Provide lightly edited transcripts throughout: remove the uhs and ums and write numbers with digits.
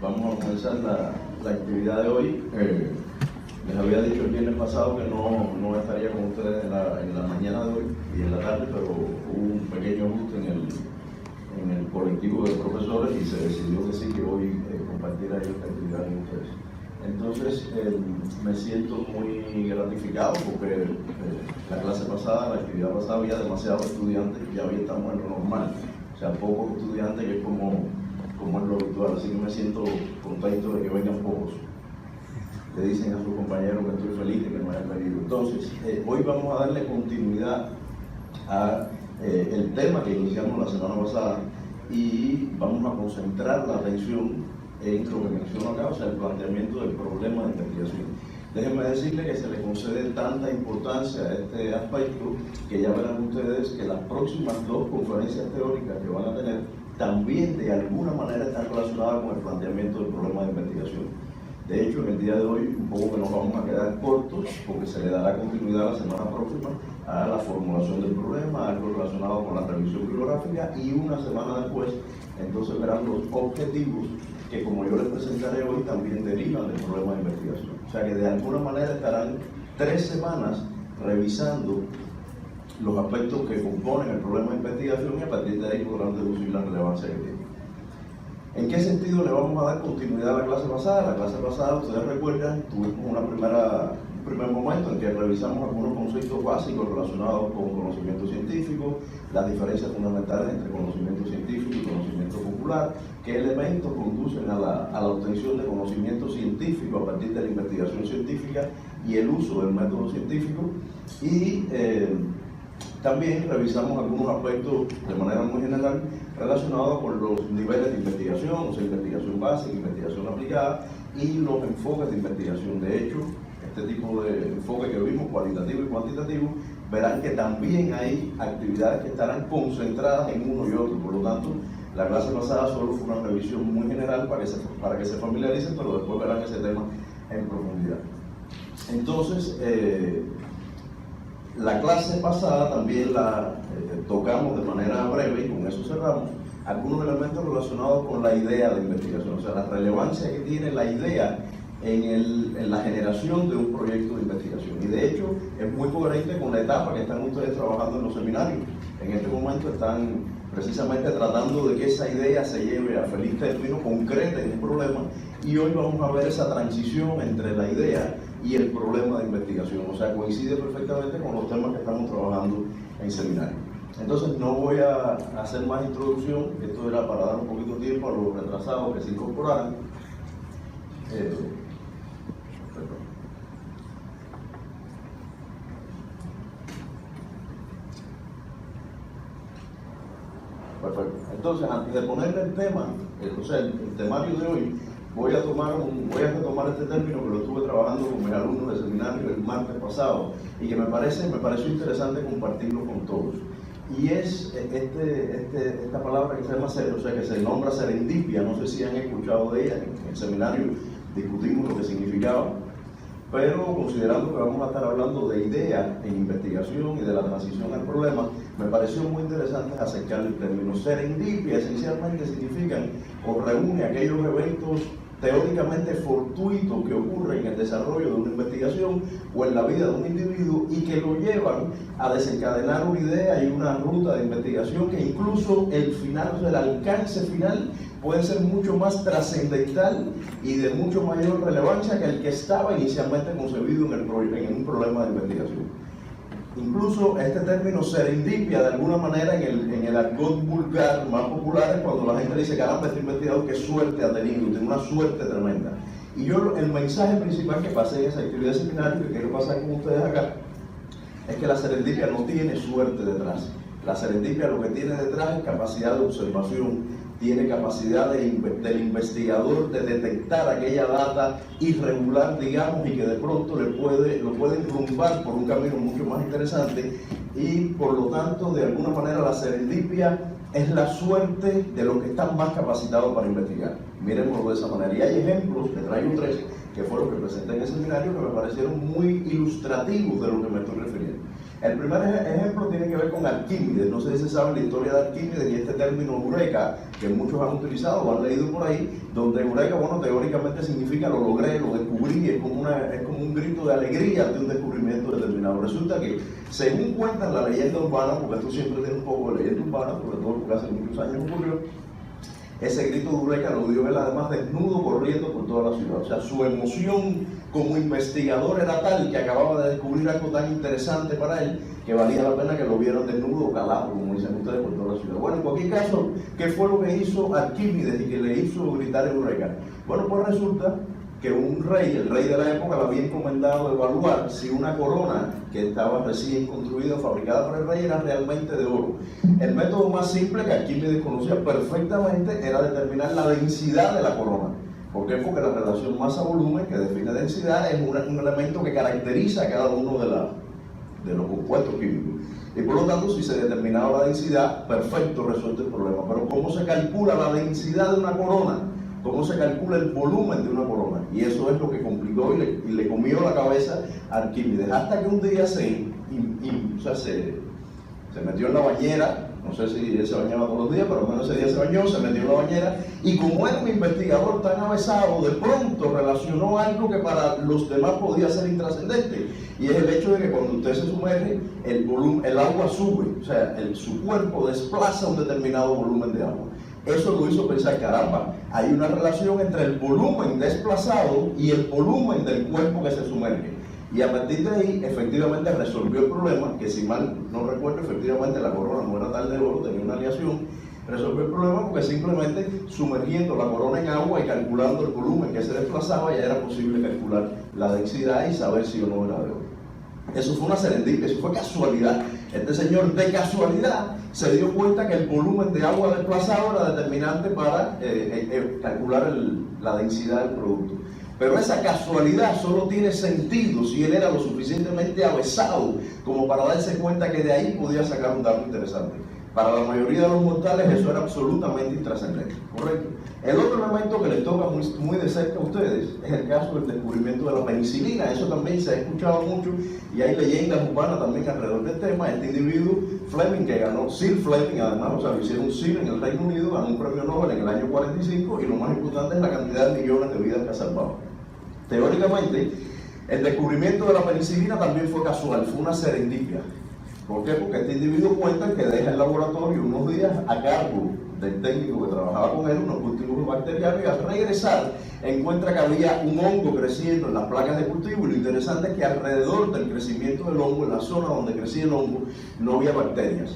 Vamos a comenzar la actividad de hoy. Les había dicho el viernes pasado que no estaría con ustedes en la mañana de hoy y en la tarde, pero hubo un pequeño ajuste en el colectivo de profesores y se decidió que sí, que hoy compartiera esta actividad con ustedes. Entonces, me siento muy gratificado porque la clase pasada, la actividad pasada, había demasiados estudiantes y ya hoy estamos en lo normal. O sea, pocos estudiantes, que es como es lo habitual, así que me siento contento de que vengan pocos. Le dicen a sus compañeros que estoy feliz de que no hayan venido. Entonces, hoy vamos a darle continuidad a el tema que iniciamos la semana pasada y vamos a concentrar la atención en lo que menciono acá, o sea, el planteamiento del problema de investigación. Déjenme decirle que se le concede tanta importancia a este aspecto que ya verán ustedes que las próximas dos conferencias teóricas que van a tener también de alguna manera están relacionadas con el planteamiento del problema de investigación. De hecho, en el día de hoy, un poco que nos vamos a quedar cortos, porque se le dará continuidad la semana próxima a la formulación del problema, algo relacionado con la revisión bibliográfica, y una semana después, entonces verán los objetivos que, como yo les presentaré hoy, también derivan del problema de investigación. O sea que de alguna manera estarán 3 semanas revisando los aspectos que componen el problema de investigación y a partir de ahí podrán deducir la relevancia que tiene. ¿En qué sentido le vamos a dar continuidad a la clase pasada? La clase pasada, ustedes recuerdan, tuvimos un primer momento en que revisamos algunos conceptos básicos relacionados con conocimiento científico, las diferencias fundamentales entre conocimiento científico y conocimiento popular, qué elementos conducen a la obtención de conocimiento científico a partir de la investigación científica y el uso del método científico, y también revisamos algunos aspectos de manera muy general relacionados con los niveles de investigación, o sea, investigación básica, investigación aplicada y los enfoques de investigación. De hecho, este tipo de enfoque que vimos, cualitativo y cuantitativo, verán que también hay actividades que estarán concentradas en uno y otro. Por lo tanto, la clase pasada solo fue una revisión muy general para que se familiaricen, pero después verán ese tema en profundidad. Entonces, la clase pasada también la tocamos de manera breve, y con eso cerramos, algunos elementos relacionados con la idea de investigación, o sea, la relevancia que tiene la idea en la generación de un proyecto de investigación. Y de hecho, es muy coherente con la etapa que están ustedes trabajando en los seminarios. En este momento están precisamente tratando de que esa idea se lleve a feliz término, concreta en un problema, y hoy vamos a ver esa transición entre la idea y el problema de investigación. O sea, coincide perfectamente con los temas que estamos trabajando en seminario. Entonces, no voy a hacer más introducción, esto era para dar un poquito de tiempo a los retrasados que se incorporaran. Perfecto. Entonces, antes de ponerle el tema, o sea, el temario de hoy, voy a retomar este término que lo estuve trabajando con mis alumnos de seminario el martes pasado y que me pareció interesante compartirlo con todos. Y es esta palabra que se llama, o sea, que se nombra serendipia. No sé si han escuchado de ella. En el seminario discutimos lo que significaba, pero considerando que vamos a estar hablando de ideas en investigación y de la transición al problema, me pareció muy interesante acercarle el término. Serendipia esencialmente significan o reúne aquellos eventos teóricamente fortuitos que ocurren en el desarrollo de una investigación o en la vida de un individuo y que lo llevan a desencadenar una idea y una ruta de investigación que incluso el final, o sea, el alcance final puede ser mucho más trascendental y de mucho mayor relevancia que el que estaba inicialmente concebido en un problema de investigación. Incluso este término serendipia, de alguna manera, en el argot vulgar más popular, es cuando la gente dice: caramba, este investigador qué suerte ha tenido, tiene una suerte tremenda. Y yo, el mensaje principal que pasé en esa actividad de seminario, que quiero pasar con ustedes acá, es que la serendipia no tiene suerte detrás. La serendipia lo que tiene detrás es capacidad de observación, tiene capacidad del investigador de detectar aquella data irregular, digamos, y que de pronto lo puede enrumbar por un camino mucho más interesante, y por lo tanto, de alguna manera, la serendipia es la suerte de los que están más capacitados para investigar. Miremoslo de esa manera. Y hay ejemplos, les traigo 3, que fueron los que presenté en el seminario, que me parecieron muy ilustrativos de lo que me estoy refiriendo. El primer ejemplo tiene que ver con Arquímedes. No sé si se sabe la historia de Arquímedes y este término eureka, que muchos han utilizado o han leído por ahí, donde eureka, bueno, teóricamente significa lo logré, lo descubrí, es como un grito de alegría ante un descubrimiento determinado. Resulta que, según cuentan la leyenda urbana, porque tú siempre tienes un poco de leyenda urbana, sobre todo porque hace muchos años ocurrió, ese grito de eureka lo dio él además desnudo corriendo por toda la ciudad. O sea, su emoción como investigador era tal que acababa de descubrir algo tan interesante para él que valía la pena que lo vieran desnudo o calado, como dicen ustedes, por toda la ciudad. Bueno, en cualquier caso, ¿qué fue lo que hizo Arquímedes y que le hizo gritar eureka? Bueno, pues resulta que un rey, el rey de la época, le había encomendado evaluar si una corona que estaba recién construida o fabricada por el rey era realmente de oro. El método más simple que Arquímedes conocía perfectamente era determinar la densidad de la corona. ¿Por qué? Porque la relación masa-volumen, que define densidad, es un elemento que caracteriza a cada uno de los compuestos químicos. Y por lo tanto, si se determinaba la densidad, perfecto, resuelto el problema. Pero ¿cómo se calcula la densidad de una corona? ¿Cómo se calcula el volumen de una corona? Y eso es lo que complicó y le comió la cabeza a Arquímedes. Hasta que un día se metió en la bañera, no sé si él se bañaba todos los días, pero al menos ese día se bañó, se metió en la bañera, y como era un investigador tan avesado, de pronto relacionó algo que para los demás podía ser intrascendente, y es el hecho de que cuando usted se sumerge, el agua sube, o sea, su cuerpo desplaza un determinado volumen de agua. Eso lo hizo pensar, caramba, hay una relación entre el volumen desplazado y el volumen del cuerpo que se sumerge. Y a partir de ahí, efectivamente resolvió el problema, que si mal no recuerdo, efectivamente la corona no era tal de oro, tenía una aleación. Resolvió el problema porque simplemente sumergiendo la corona en agua y calculando el volumen que se desplazaba, ya era posible calcular la densidad y saber si o no era de oro. Eso fue una serendipia, eso fue casualidad. Este señor de casualidad se dio cuenta que el volumen de agua desplazado era determinante para calcular la densidad del producto. Pero esa casualidad solo tiene sentido si él era lo suficientemente avesado como para darse cuenta que de ahí podía sacar un dato interesante. Para la mayoría de los mortales eso era absolutamente intrascendente, ¿correcto? El otro elemento que les toca muy de cerca a ustedes es el caso del descubrimiento de la penicilina. Eso también se ha escuchado mucho y hay leyendas urbanas también alrededor del tema. Este individuo, Fleming, que ganó, Sir Fleming, además, o sea, lo hicieron Sir en el Reino Unido, ganó un premio Nobel en el año 45 y lo más importante es la cantidad de millones de vidas que ha salvado. Teóricamente, el descubrimiento de la penicilina también fue casual, fue una serendipia. ¿Por qué? Porque este individuo cuenta que deja el laboratorio unos días a cargo del técnico que trabajaba con él, unos cultivos bacterianos, y al regresar encuentra que había un hongo creciendo en las placas de cultivo, y lo interesante es que alrededor del crecimiento del hongo, en la zona donde crecía el hongo, no había bacterias.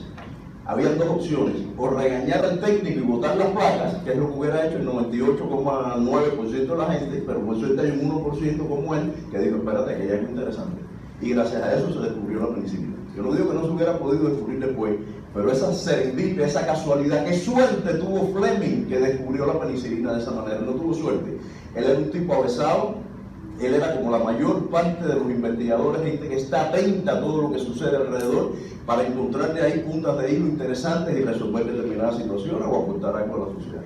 Habían dos opciones: o regañar al técnico y botar las placas, que es lo que hubiera hecho el 98,9% de la gente, pero por suerte hay un 1% como él que dijo, espérate, que hay algo interesante. Y gracias a eso se descubrió la penicilina. Yo no digo que no se hubiera podido descubrir después, pero esa serendipia, esa casualidad, qué suerte tuvo Fleming que descubrió la penicilina de esa manera. No tuvo suerte. Él era un tipo avesado, él era como la mayor parte de los investigadores, gente que está atenta a todo lo que sucede alrededor para encontrar de ahí puntas de hilo interesantes y resolver determinadas situaciones o aportar algo a la sociedad.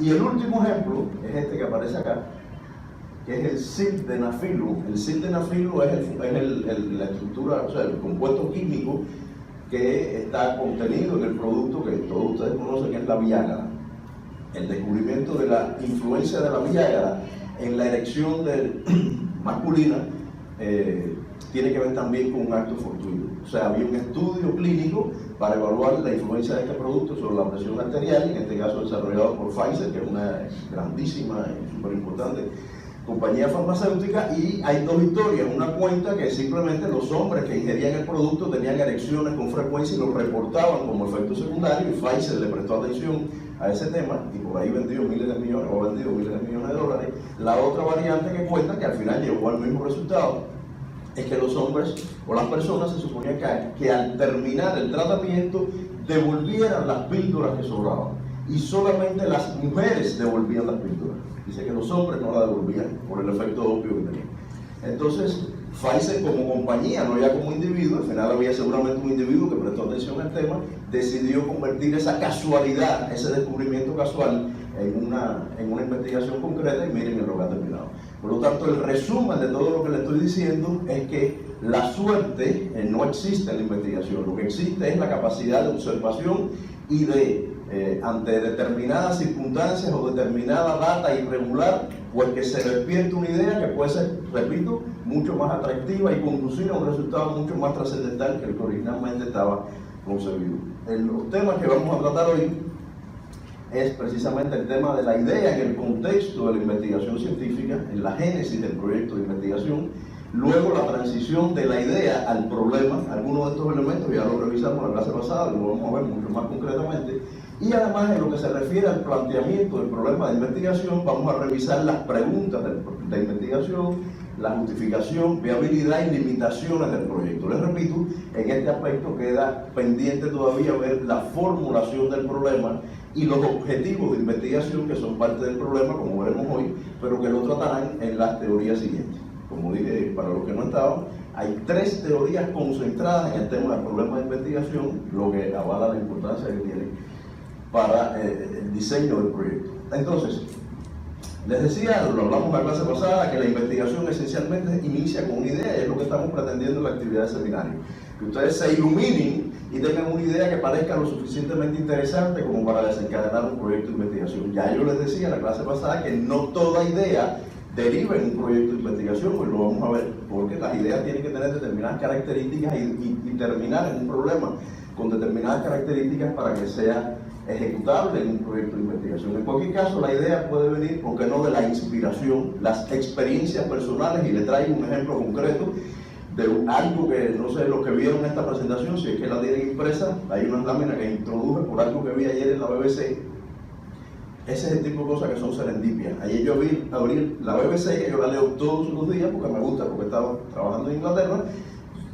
Y el último ejemplo es este que aparece acá, que es el sildenafilo. El sildenafilo es la estructura, o sea, el compuesto químico que está contenido en el producto que todos ustedes conocen, que es la Viagra. El descubrimiento de la influencia de la Viagra en la erección masculina tiene que ver también con un acto fortuito. O sea, había un estudio clínico para evaluar la influencia de este producto sobre la presión arterial, en este caso desarrollado por Pfizer, que es una grandísima y súper importante compañía farmacéutica, y hay dos historias. Una cuenta que simplemente los hombres que ingerían el producto tenían erecciones con frecuencia y lo reportaban como efecto secundario, y Pfizer le prestó atención a ese tema y por ahí vendió miles de millones de dólares. La otra variante que cuenta, que al final llegó al mismo resultado, es que los hombres o las personas se suponía que al terminar el tratamiento devolvieran las píldoras que sobraban, y solamente las mujeres devolvían las píldoras. Dice que los hombres no la devolvían por el efecto obvio que tenía. Entonces, Pfizer como compañía, no ya como individuo, al final había seguramente un individuo que prestó atención al tema, decidió convertir esa casualidad, ese descubrimiento casual, en una investigación concreta, y miren en lo que ha terminado. Por lo tanto, el resumen de todo lo que le estoy diciendo es que la suerte no existe en la investigación. Lo que existe es la capacidad de observación y de, ante determinadas circunstancias o determinada data irregular, pues que se despierte una idea que puede ser, repito, mucho más atractiva y conducir a un resultado mucho más trascendental que el que originalmente estaba concebido. Los temas que vamos a tratar hoy es precisamente el tema de la idea en el contexto de la investigación científica, en la génesis del proyecto de investigación, luego la transición de la idea al problema. Algunos de estos elementos ya los revisamos en la clase pasada, lo vamos a ver mucho más concretamente, y además en lo que se refiere al planteamiento del problema de investigación, vamos a revisar las preguntas de investigación, la justificación, viabilidad y limitaciones del proyecto. Les repito, en este aspecto queda pendiente todavía ver la formulación del problema y los objetivos de investigación que son parte del problema, como veremos hoy, pero que lo tratarán en las teorías siguientes. Como dije, para los que no estaban, hay 3 teorías concentradas en el tema del problema de investigación, lo que avala la importancia que tiene para el diseño del proyecto. Entonces, les decía, lo hablamos en la clase pasada, que la investigación esencialmente inicia con una idea, y es lo que estamos pretendiendo en la actividad de seminario. Que ustedes se iluminen y tengan una idea que parezca lo suficientemente interesante como para desencadenar un proyecto de investigación. Ya yo les decía en la clase pasada que no toda idea deriva en un proyecto de investigación, pues lo vamos a ver, porque las ideas tienen que tener determinadas características y terminar en un problema con determinadas características para que sea ejecutable en un proyecto de investigación. En cualquier caso, la idea puede venir, ¿por qué no?, de la inspiración, las experiencias personales, y le traigo un ejemplo concreto de algo que, no sé, los que vieron esta presentación, si es que la tienen impresa, hay unas láminas que introduje por algo que vi ayer en la BBC. Ese es el tipo de cosas que son serendipias. Ayer yo abrí la BBC, que yo la leo todos los días porque me gusta, porque estaba trabajando en Inglaterra,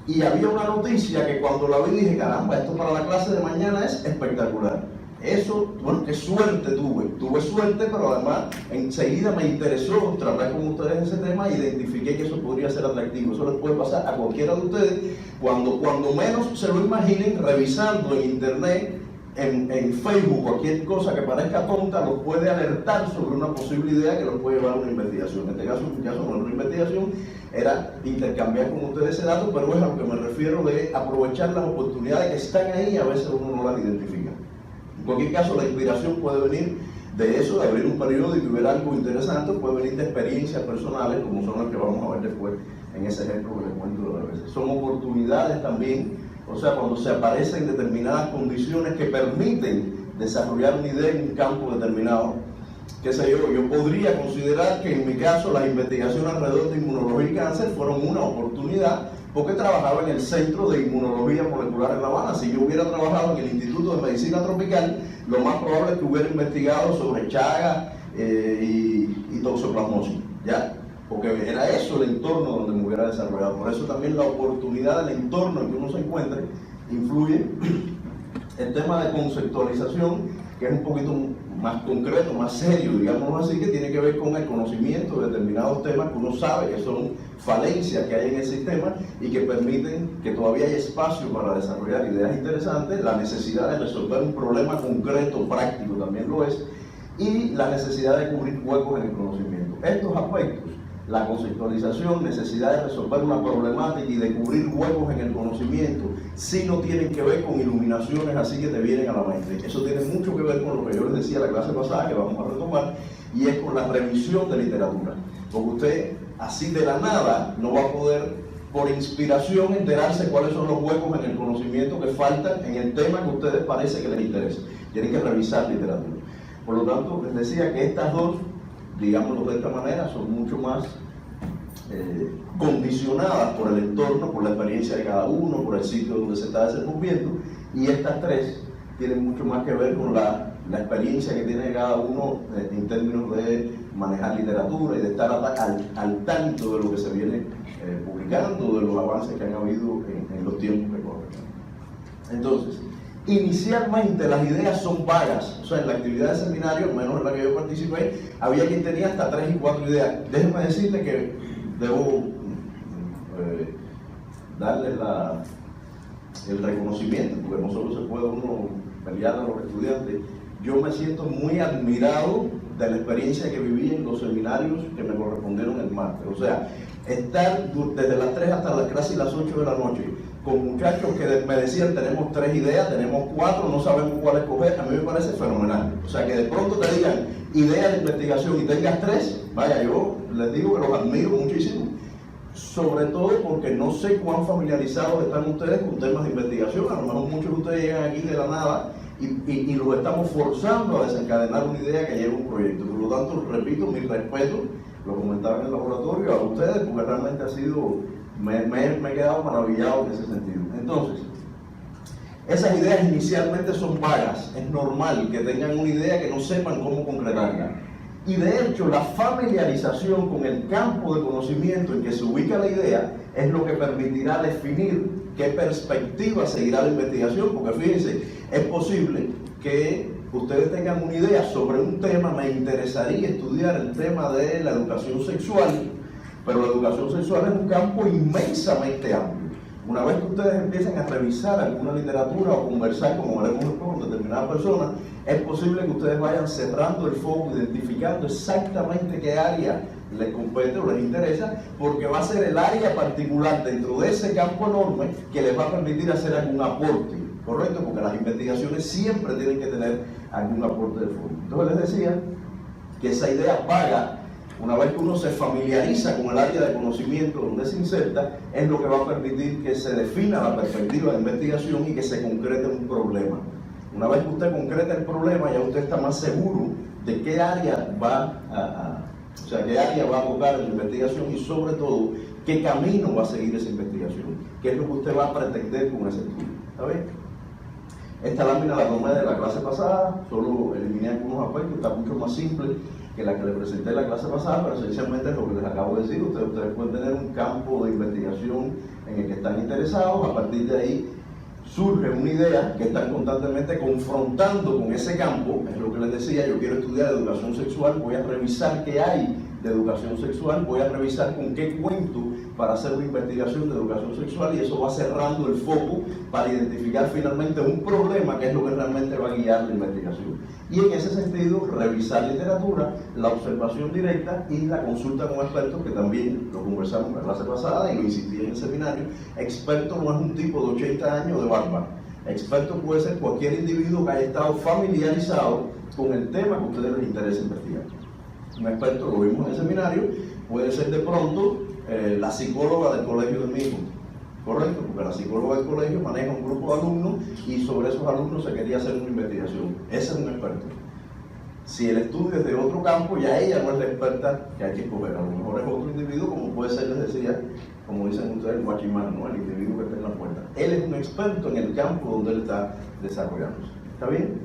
y había una noticia que cuando la vi dije, caramba, esto para la clase de mañana es espectacular. Eso, bueno, qué suerte tuve suerte, pero además enseguida me interesó tratar con ustedes ese tema e identifiqué que eso podría ser atractivo. Eso les puede pasar a cualquiera de ustedes cuando menos se lo imaginen, revisando en internet, en Facebook, cualquier cosa que parezca tonta, los puede alertar sobre una posible idea que los puede llevar a una investigación. En este caso, no era una investigación, era intercambiar con ustedes ese dato, pero es a lo que me refiero de aprovechar las oportunidades que están ahí y a veces uno no las identifica. En cualquier caso, la inspiración puede venir de eso, de abrir un periódico y ver algo interesante, puede venir de experiencias personales, como son las que vamos a ver después en ese ejemplo que les cuento de la veces. Son oportunidades también, o sea, cuando se aparecen determinadas condiciones que permiten desarrollar una idea en un campo determinado. Qué sé yo podría considerar que en mi caso las investigaciones alrededor de inmunología y cáncer fueron una oportunidad, porque trabajaba en el Centro de Inmunología Molecular en La Habana. Si yo hubiera trabajado en el Instituto de Medicina Tropical, lo más probable es que hubiera investigado sobre Chagas y toxoplasmosis, ¿ya? Porque era eso el entorno donde me hubiera desarrollado. Por eso también la oportunidad del entorno en que uno se encuentre influye. El tema de conceptualización, que es un poquito más concreto, más serio, digámoslo así, que tiene que ver con el conocimiento de determinados temas que uno sabe que son falencias que hay en el sistema y que permiten que todavía hay espacio para desarrollar ideas interesantes. La necesidad de resolver un problema concreto, práctico, también lo es, y la necesidad de cubrir huecos en el conocimiento. Estos aspectos, la conceptualización, necesidad de resolver una problemática y de cubrir huecos en el conocimiento, sí no tienen que ver con iluminaciones así que te vienen a la mente. Eso tiene mucho que ver con lo que yo les decía la clase pasada, que vamos a retomar, y es con la revisión de literatura. Porque usted, así de la nada, no va a poder, por inspiración, enterarse cuáles son los huecos en el conocimiento que faltan en el tema que a ustedes parece que les interesa. Tienen que revisar literatura. Por lo tanto, les decía que estas dos, digámoslo de esta manera, son mucho más condicionadas por el entorno, por la experiencia de cada uno, por el sitio donde se está desenvolviendo, y estas 3 tienen mucho más que ver con la experiencia que tiene cada uno en términos de manejar literatura y de estar al tanto de lo que se viene publicando, de los avances que han habido en los tiempos que corren. Entonces, inicialmente las ideas son vagas, o sea, en la actividad de seminario, menos en la que yo participé, había quien tenía hasta 3 y 4 ideas. Déjenme decirles que debo darles el reconocimiento, porque no solo se puede uno pelear a los estudiantes. Yo me siento muy admirado de la experiencia que viví en los seminarios que me correspondieron el máster. O sea, estar desde las 3 hasta casi las 8 de la noche con muchachos que me decían, tenemos 3 ideas, tenemos 4, no sabemos cuál escoger, a mí me parece fenomenal. O sea, que de pronto te digan ideas de investigación y tengas 3, vaya, yo les digo que los admiro muchísimo. Sobre todo porque no sé cuán familiarizados están ustedes con temas de investigación. A lo mejor muchos de ustedes llegan aquí de la nada y los estamos forzando a desencadenar una idea que lleve un proyecto. Por lo tanto, repito, mi respeto, lo comentaba en el laboratorio, a ustedes, porque realmente ha sido, me he quedado maravillado en ese sentido. Entonces, esas ideas inicialmente son vagas. Es normal que tengan una idea que no sepan cómo concretarla. Y de hecho, la familiarización con el campo de conocimiento en que se ubica la idea es lo que permitirá definir qué perspectiva seguirá la investigación, porque fíjense, es posible que ustedes tengan una idea sobre un tema. Me interesaría estudiar el tema de la educación sexual, pero la educación sexual es un campo inmensamente amplio. Una vez que ustedes empiecen a revisar alguna literatura o conversar, como haremos después con determinadas personas, es posible que ustedes vayan cerrando el foco, identificando exactamente qué área les compete o les interesa, porque va a ser el área particular dentro de ese campo enorme que les va a permitir hacer algún aporte, ¿correcto? Porque las investigaciones siempre tienen que tener algún aporte de fondo. Entonces les decía que esa idea vaga, una vez que uno se familiariza con el área de conocimiento donde se inserta, es lo que va a permitir que se defina la perspectiva de investigación y que se concrete un problema. Una vez que usted concreta el problema, ya usted está más seguro de qué área va qué área va a tocar en la investigación y sobre todo, qué camino va a seguir esa investigación, qué es lo que usted va a pretender con ese estudio. ¿Está bien? Esta lámina la tomé de la clase pasada, solo eliminé algunos aspectos, está mucho más simple que la que les presenté en la clase pasada, pero esencialmente es lo que les acabo de decir. Ustedes pueden tener un campo de investigación en el que están interesados. A partir de ahí surge una idea que están constantemente confrontando con ese campo. Es lo que les decía, yo quiero estudiar educación sexual, voy a revisar qué hay de educación sexual, voy a revisar con qué cuento para hacer una investigación de educación sexual, y eso va cerrando el foco para identificar finalmente un problema que es lo que realmente va a guiar la investigación. Y en ese sentido, revisar literatura, la observación directa y la consulta con expertos, que también lo conversamos en la clase pasada y lo insistí en el seminario. Experto no es un tipo de 80 años de barba. Experto puede ser cualquier individuo que haya estado familiarizado con el tema que a ustedes les interesa investigar. Un experto, lo vimos en el seminario, puede ser de pronto la psicóloga del colegio de mi hijo, ¿correcto? Porque la psicóloga del colegio maneja un grupo de alumnos y sobre esos alumnos se quería hacer una investigación. Ese es un experto. Si el estudio es de otro campo, ya ella no es la experta que hay que escoger. A lo mejor es otro individuo, como puede ser, les decía, como dicen ustedes, el guachimán, ¿no? El individuo que está en la puerta. Él es un experto en el campo donde él está desarrollándose. ¿Está bien?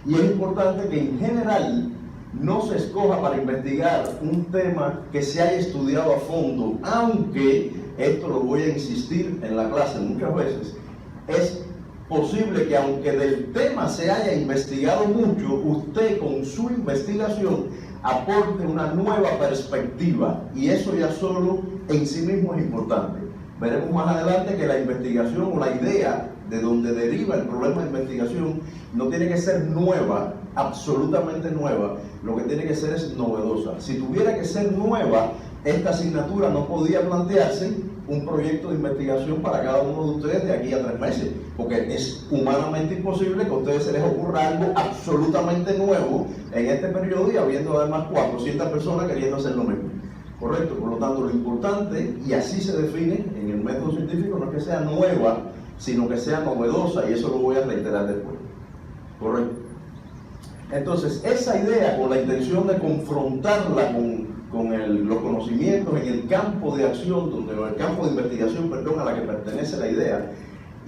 Y es importante que en general no se escoja para investigar un tema que se haya estudiado a fondo, aunque, esto lo voy a insistir en la clase muchas veces, es posible que aunque del tema se haya investigado mucho, usted con su investigación aporte una nueva perspectiva, y eso ya solo en sí mismo es importante. Veremos más adelante que la investigación o la idea de donde deriva el problema de investigación no tiene que ser nueva, absolutamente nueva, lo que tiene que ser es novedosa. Si tuviera que ser nueva, esta asignatura no podía plantearse un proyecto de investigación para cada uno de ustedes de aquí a 3 meses, porque es humanamente imposible que a ustedes se les ocurra algo absolutamente nuevo en este periodo, y habiendo además 400 personas queriendo hacer lo mismo. Correcto, por lo tanto lo importante, y así se define en el método científico, no es que sea nueva, sino que sea novedosa, y eso lo voy a reiterar después. Correcto. Entonces, esa idea, con la intención de confrontarla con los conocimientos en el campo de acción, el campo de investigación, perdón, a la que pertenece la idea,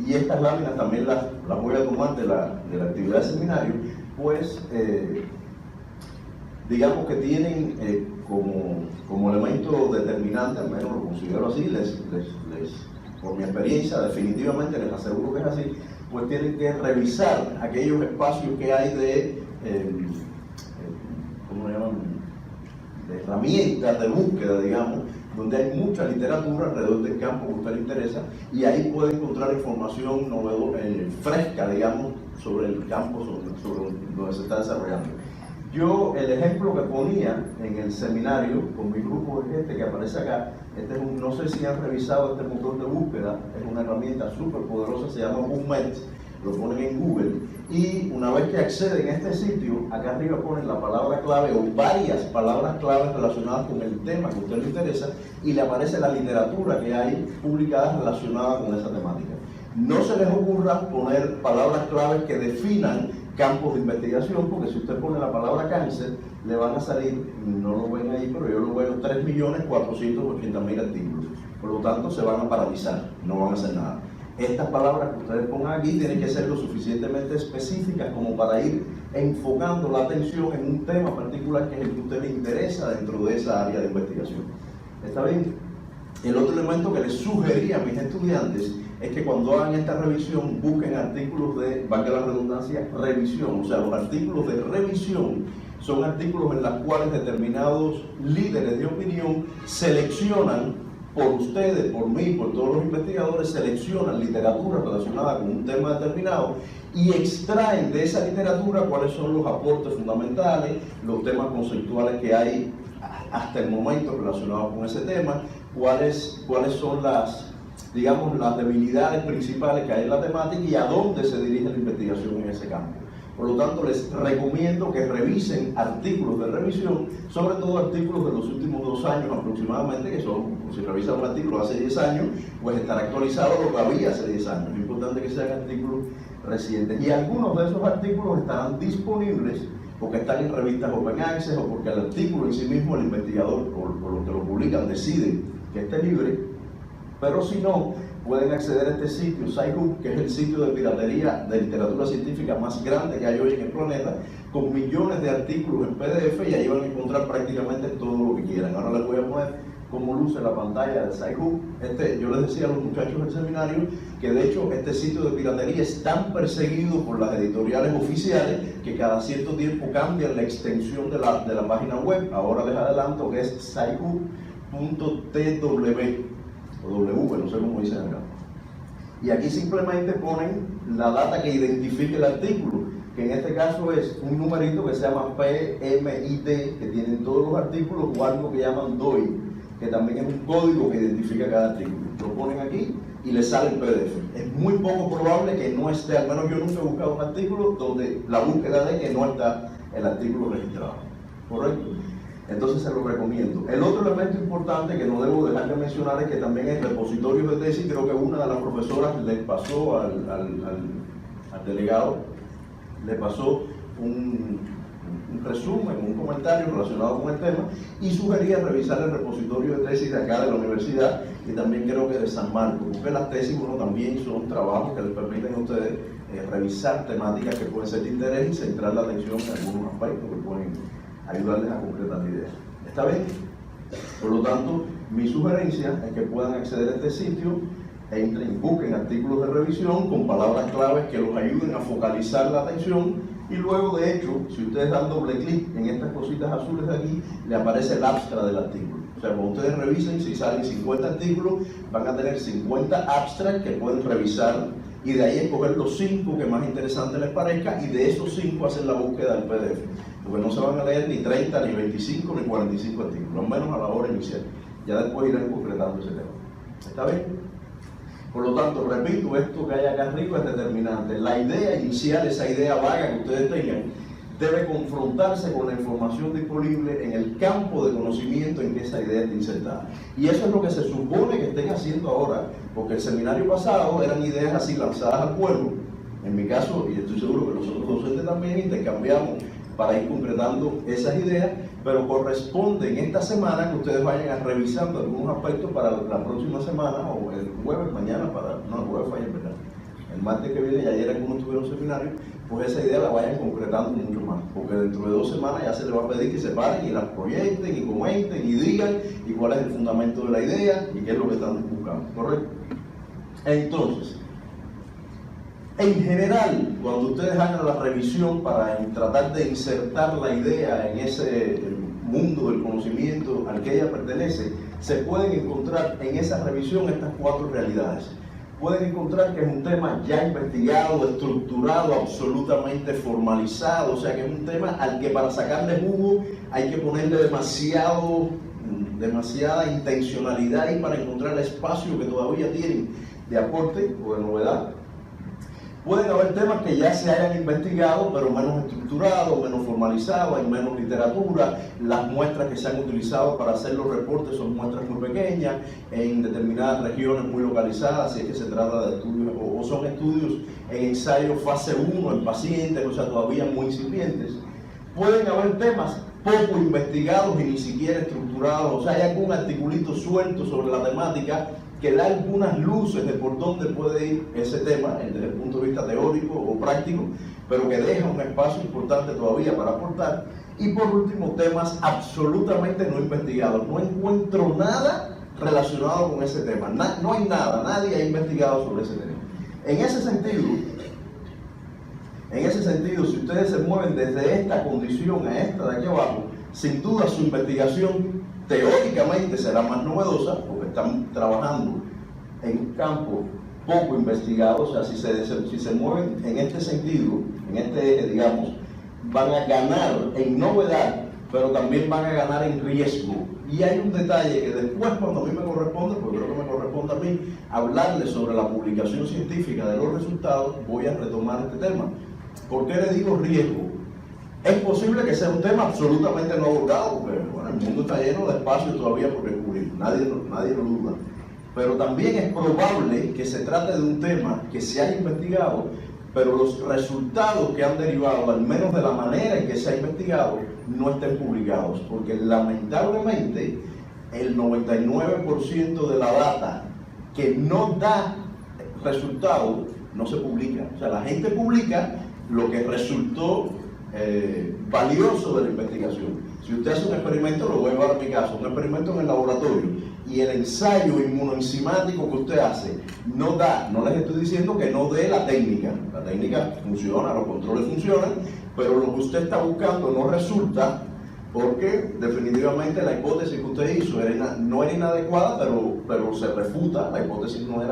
y estas láminas también las voy a tomar de la actividad de seminario, pues digamos que tienen como elemento determinante, al menos lo considero así, por mi experiencia definitivamente les aseguro que es así, pues tienen que revisar aquellos espacios que hay de ¿cómo le llaman? De herramientas de búsqueda, digamos, donde hay mucha literatura alrededor del campo que a usted le interesa, y ahí puede encontrar información fresca, digamos, sobre el campo sobre donde se está desarrollando. Yo, el ejemplo que ponía en el seminario con mi grupo es este que aparece acá. Este es no sé si han revisado este motor de búsqueda, es una herramienta súper poderosa, se llama PubMed, lo ponen en Google, y una vez que acceden a este sitio, acá arriba ponen la palabra clave o varias palabras claves relacionadas con el tema que a usted le interesa, y le aparece la literatura que hay publicada relacionada con esa temática. No se les ocurra poner palabras claves que definan campos de investigación, porque si usted pone la palabra cáncer, le van a salir, no lo ven ahí, pero yo lo veo, 3.480.000 artículos. Por lo tanto, se van a paralizar, no van a hacer nada. Estas palabras que ustedes pongan aquí tienen que ser lo suficientemente específicas como para ir enfocando la atención en un tema particular que es el que a usted le interesa dentro de esa área de investigación. ¿Está bien? El otro elemento que les sugería a mis estudiantes es que cuando hagan esta revisión busquen artículos de, valga la redundancia, revisión. O sea, los artículos de revisión son artículos en los cuales determinados líderes de opinión seleccionan por ustedes, por mí, por todos los investigadores, seleccionan literatura relacionada con un tema determinado y extraen de esa literatura cuáles son los aportes fundamentales, los temas conceptuales que hay hasta el momento relacionados con ese tema, cuáles son las, digamos, las debilidades principales que hay en la temática y a dónde se dirige la investigación en ese campo. Por lo tanto, les recomiendo que revisen artículos de revisión, sobre todo artículos de los últimos 2 años aproximadamente, que son, si revisan un artículo hace 10 años, pues estará actualizado lo que había hace 10 años. Es importante que sean artículos recientes. Y algunos de esos artículos estarán disponibles porque están en revistas Open Access o porque el artículo en sí mismo, el investigador o los que lo publican deciden que esté libre, pero si no, pueden acceder a este sitio, Sci-Hub, que es el sitio de piratería de literatura científica más grande que hay hoy en el planeta, con millones de artículos en PDF, y ahí van a encontrar prácticamente todo lo que quieran. Ahora les voy a poner cómo luce la pantalla de Sci-Hub. Yo les decía a los muchachos del seminario que de hecho este sitio de piratería es tan perseguido por las editoriales oficiales que cada cierto tiempo cambian la extensión de la página web. Ahora les adelanto que es sci-hub.tw o W, no sé cómo dicen acá. Y aquí simplemente ponen la data que identifique el artículo, que en este caso es un numerito que se llama PMID, que tienen todos los artículos, o algo que llaman DOI, que también es un código que identifica cada artículo. Lo ponen aquí y les sale el PDF. Es muy poco probable que no esté, al menos yo nunca he buscado un artículo donde la búsqueda de que no está el artículo registrado. ¿Correcto? Entonces se lo recomiendo. El otro elemento importante que no debo dejar de mencionar es que también el repositorio de tesis, creo que una de las profesoras les pasó al delegado, le pasó un resumen, un comentario relacionado con el tema y sugería revisar el repositorio de tesis de acá de la universidad y también creo que de San Marcos, porque las tesis, bueno, también son trabajos que les permiten a ustedes revisar temáticas que pueden ser de interés y centrar la atención en algunos aspectos que pueden ayudarles a concretar la idea. ¿Está bien? Por lo tanto, mi sugerencia es que puedan acceder a este sitio, entren, busquen artículos de revisión con palabras claves que los ayuden a focalizar la atención y luego, de hecho, si ustedes dan doble clic en estas cositas azules de aquí, le aparece el abstract del artículo. O sea, cuando ustedes revisen, si salen 50 artículos, van a tener 50 abstracts que pueden revisar y de ahí escoger los 5 que más interesantes les parezca y de esos 5 hacer la búsqueda del PDF. Porque no se van a leer ni 30, ni 25, ni 45 artículos, al menos a la hora inicial. Ya después irán concretando ese tema. ¿Está bien? Por lo tanto, repito, esto que hay acá arriba es determinante. La idea inicial, esa idea vaga que ustedes tengan, debe confrontarse con la información disponible en el campo de conocimiento en que esa idea está insertada. Y eso es lo que se supone que estén haciendo ahora, porque el seminario pasado eran ideas así lanzadas al pueblo. En mi caso, y estoy seguro que nosotros docentes también intercambiamos para ir concretando esas ideas, pero corresponde en esta semana que ustedes vayan revisando algunos aspectos para la próxima semana, o el jueves, mañana, no, el jueves falla, ¿verdad? El martes que viene, y ayer algunos tuvieron seminario, pues esa idea la vayan concretando mucho más, porque dentro de 2 semanas ya se les va a pedir que se paren y las proyecten y comenten y digan y cuál es el fundamento de la idea y qué es lo que están buscando, ¿correcto? Entonces, en general, cuando ustedes hagan la revisión para tratar de insertar la idea en ese mundo del conocimiento al que ella pertenece, se pueden encontrar en esa revisión estas 4 realidades. pueden encontrar que es un tema ya investigado, estructurado, absolutamente formalizado, o sea que es un tema al que para sacarle jugo hay que ponerle demasiada intencionalidad y para encontrar el espacio que todavía tienen de aporte o de novedad. Pueden haber temas que ya se hayan investigado, pero menos estructurados, menos formalizados, hay menos literatura, las muestras que se han utilizado para hacer los reportes son muestras muy pequeñas, en determinadas regiones muy localizadas, si es que se trata de estudios, o son estudios en ensayo fase 1 en pacientes, o sea, todavía muy incipientes. Pueden haber temas poco investigados y ni siquiera estructurados, o sea, hay algún articulito suelto sobre la temática que da algunas luces de por dónde puede ir ese tema desde el punto de vista teórico o práctico, pero que deja un espacio importante todavía para aportar. Y por último, temas absolutamente no investigados. No encuentro nada relacionado con ese tema. No hay nada, nadie ha investigado sobre ese tema. En ese sentido, si ustedes se mueven desde esta condición a esta de aquí abajo, sin duda su investigación teóricamente será más novedosa, porque están trabajando en un campo poco investigado, o sea, si se mueven en este sentido, en este eje, digamos, van a ganar en novedad, pero también van a ganar en riesgo. Y hay un detalle que después, cuando a mí me corresponde, porque creo que me corresponde a mí, hablarles sobre la publicación científica de los resultados, voy a retomar este tema. ¿Por qué le digo riesgo? Es posible que sea un tema absolutamente no abordado, porque bueno, el mundo está lleno de espacios todavía por descubrir, nadie lo duda. Pero también es probable que se trate de un tema que se haya investigado, pero los resultados que han derivado, al menos de la manera en que se ha investigado, no estén publicados, porque lamentablemente el 99% de la data que no da resultado no se publica. O sea, la gente publica lo que resultó valioso de la investigación. Si usted hace un experimento, lo voy a llevar a mi caso, un experimento en el laboratorio, y el ensayo inmunoenzimático que usted hace no da, no les estoy diciendo que no dé la técnica funciona, los controles funcionan, pero lo que usted está buscando no resulta, porque definitivamente la hipótesis que usted hizo no era inadecuada, pero se refuta, la hipótesis no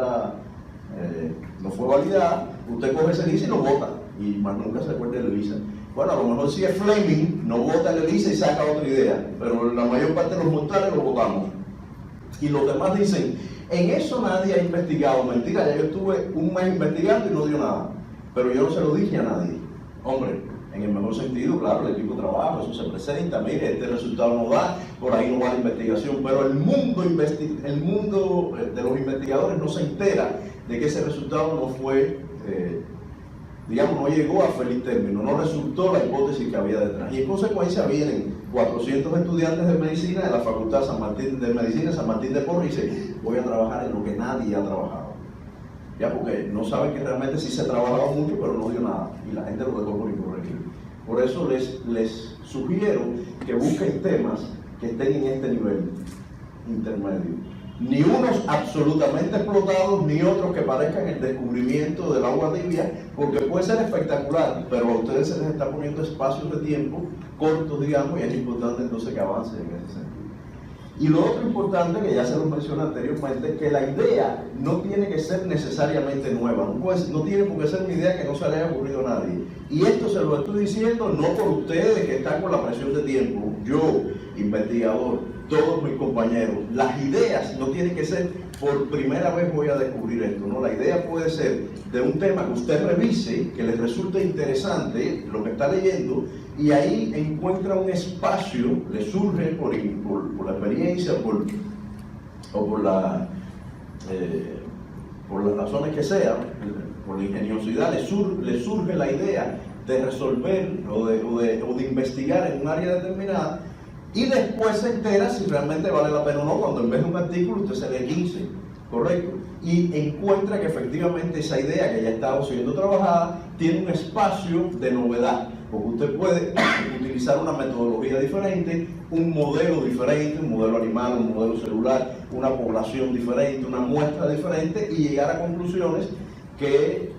fue validada, usted coge ese ELISA y lo bota, y más nunca se acuerda de ELISA. Bueno, a lo mejor si es Fleming, no bota el ELISA y saca otra idea, pero la mayor parte de los mortales lo votamos. Y los demás dicen, en eso nadie ha investigado. Mentira, ya yo estuve un mes investigando y no dio nada, pero yo no se lo dije a nadie. Hombre, en el mejor sentido, claro, el equipo de trabajo, eso se presenta, mire, este resultado no da, por ahí no va la investigación, pero el mundo de los investigadores no se entera de que ese resultado no fue, no llegó a feliz término, no resultó la hipótesis que había detrás. Y en consecuencia vienen 400 estudiantes de medicina de la Facultad de Medicina San Martín de Porres y dicen, voy a trabajar en lo que nadie ha trabajado. Ya, porque no saben que realmente sí se ha trabajado mucho, pero no dio nada, y la gente lo dejó por incorregir. Por eso les sugiero que busquen temas que estén en este nivel intermedio. Ni unos absolutamente explotados, ni otros que parezcan el descubrimiento del agua tibia, porque puede ser espectacular, pero a ustedes se les está poniendo espacios de tiempo cortos, digamos, y es importante entonces que avancen en ese sentido. Y lo otro importante, que ya se lo mencioné anteriormente, es que la idea no tiene que ser necesariamente nueva, no tiene por qué ser una idea que no se le haya ocurrido a nadie. Y esto se lo estoy diciendo no por ustedes que están con la presión de tiempo, yo, investigador, todos mis compañeros. Las ideas no tienen que ser por primera vez voy a descubrir esto, ¿no? La idea puede ser de un tema que usted revise, que le resulte interesante lo que está leyendo, y ahí encuentra un espacio, le surge por la experiencia, por las razones que sean, por la ingeniosidad, le surge la idea de resolver o de investigar en un área determinada, y después se entera si realmente vale la pena o no, cuando en vez de un artículo usted se lee 15, ¿correcto? Y encuentra que efectivamente esa idea que ya estaba siendo trabajada tiene un espacio de novedad, porque usted puede utilizar una metodología diferente, un modelo diferente, un modelo animal, un modelo celular, una población diferente, una muestra diferente, y llegar a conclusiones que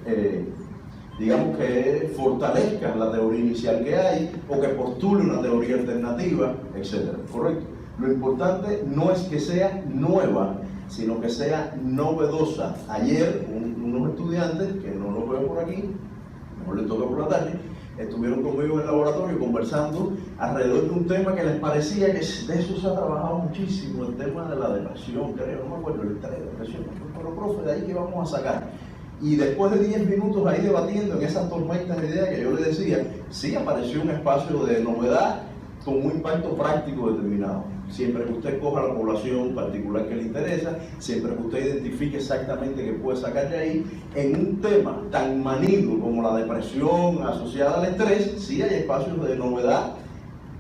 digamos que fortalezcan la teoría inicial que hay o que postule una teoría alternativa, etc. ¿Correcto? Lo importante no es que sea nueva, sino que sea novedosa. Ayer unos estudiantes, que no los veo por aquí, mejor les toca por la tarde, estuvieron conmigo en el laboratorio conversando alrededor de un tema que les parecía que de eso se ha trabajado muchísimo, el tema de la depresión, creo, no me acuerdo, el estrés de depresión, pero profe, de ahí que vamos a sacar. Y después de 10 minutos ahí debatiendo en esas tormentas de ideas que yo les decía, sí apareció un espacio de novedad con un impacto práctico determinado. Siempre que usted coja la población particular que le interesa, siempre que usted identifique exactamente qué puede sacar de ahí, en un tema tan manido como la depresión asociada al estrés, sí hay espacios de novedad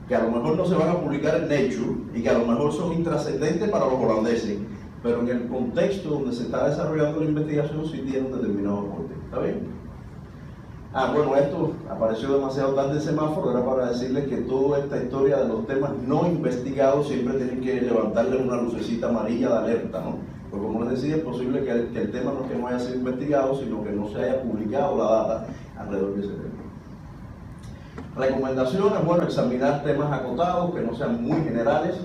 que a lo mejor no se van a publicar en Nature y que a lo mejor son intrascendentes para los holandeses, pero en el contexto donde se está desarrollando la investigación sí tiene un determinado aporte. ¿Está bien? Bueno, esto apareció demasiado tarde el semáforo, era para decirles que toda esta historia de los temas no investigados siempre tienen que levantarle una lucecita amarilla de alerta, ¿no? Porque como les decía, es posible que el tema no es que no haya sido investigado, sino que no se haya publicado la data alrededor de ese tema. Recomendaciones, bueno, examinar temas acotados, que no sean muy generales,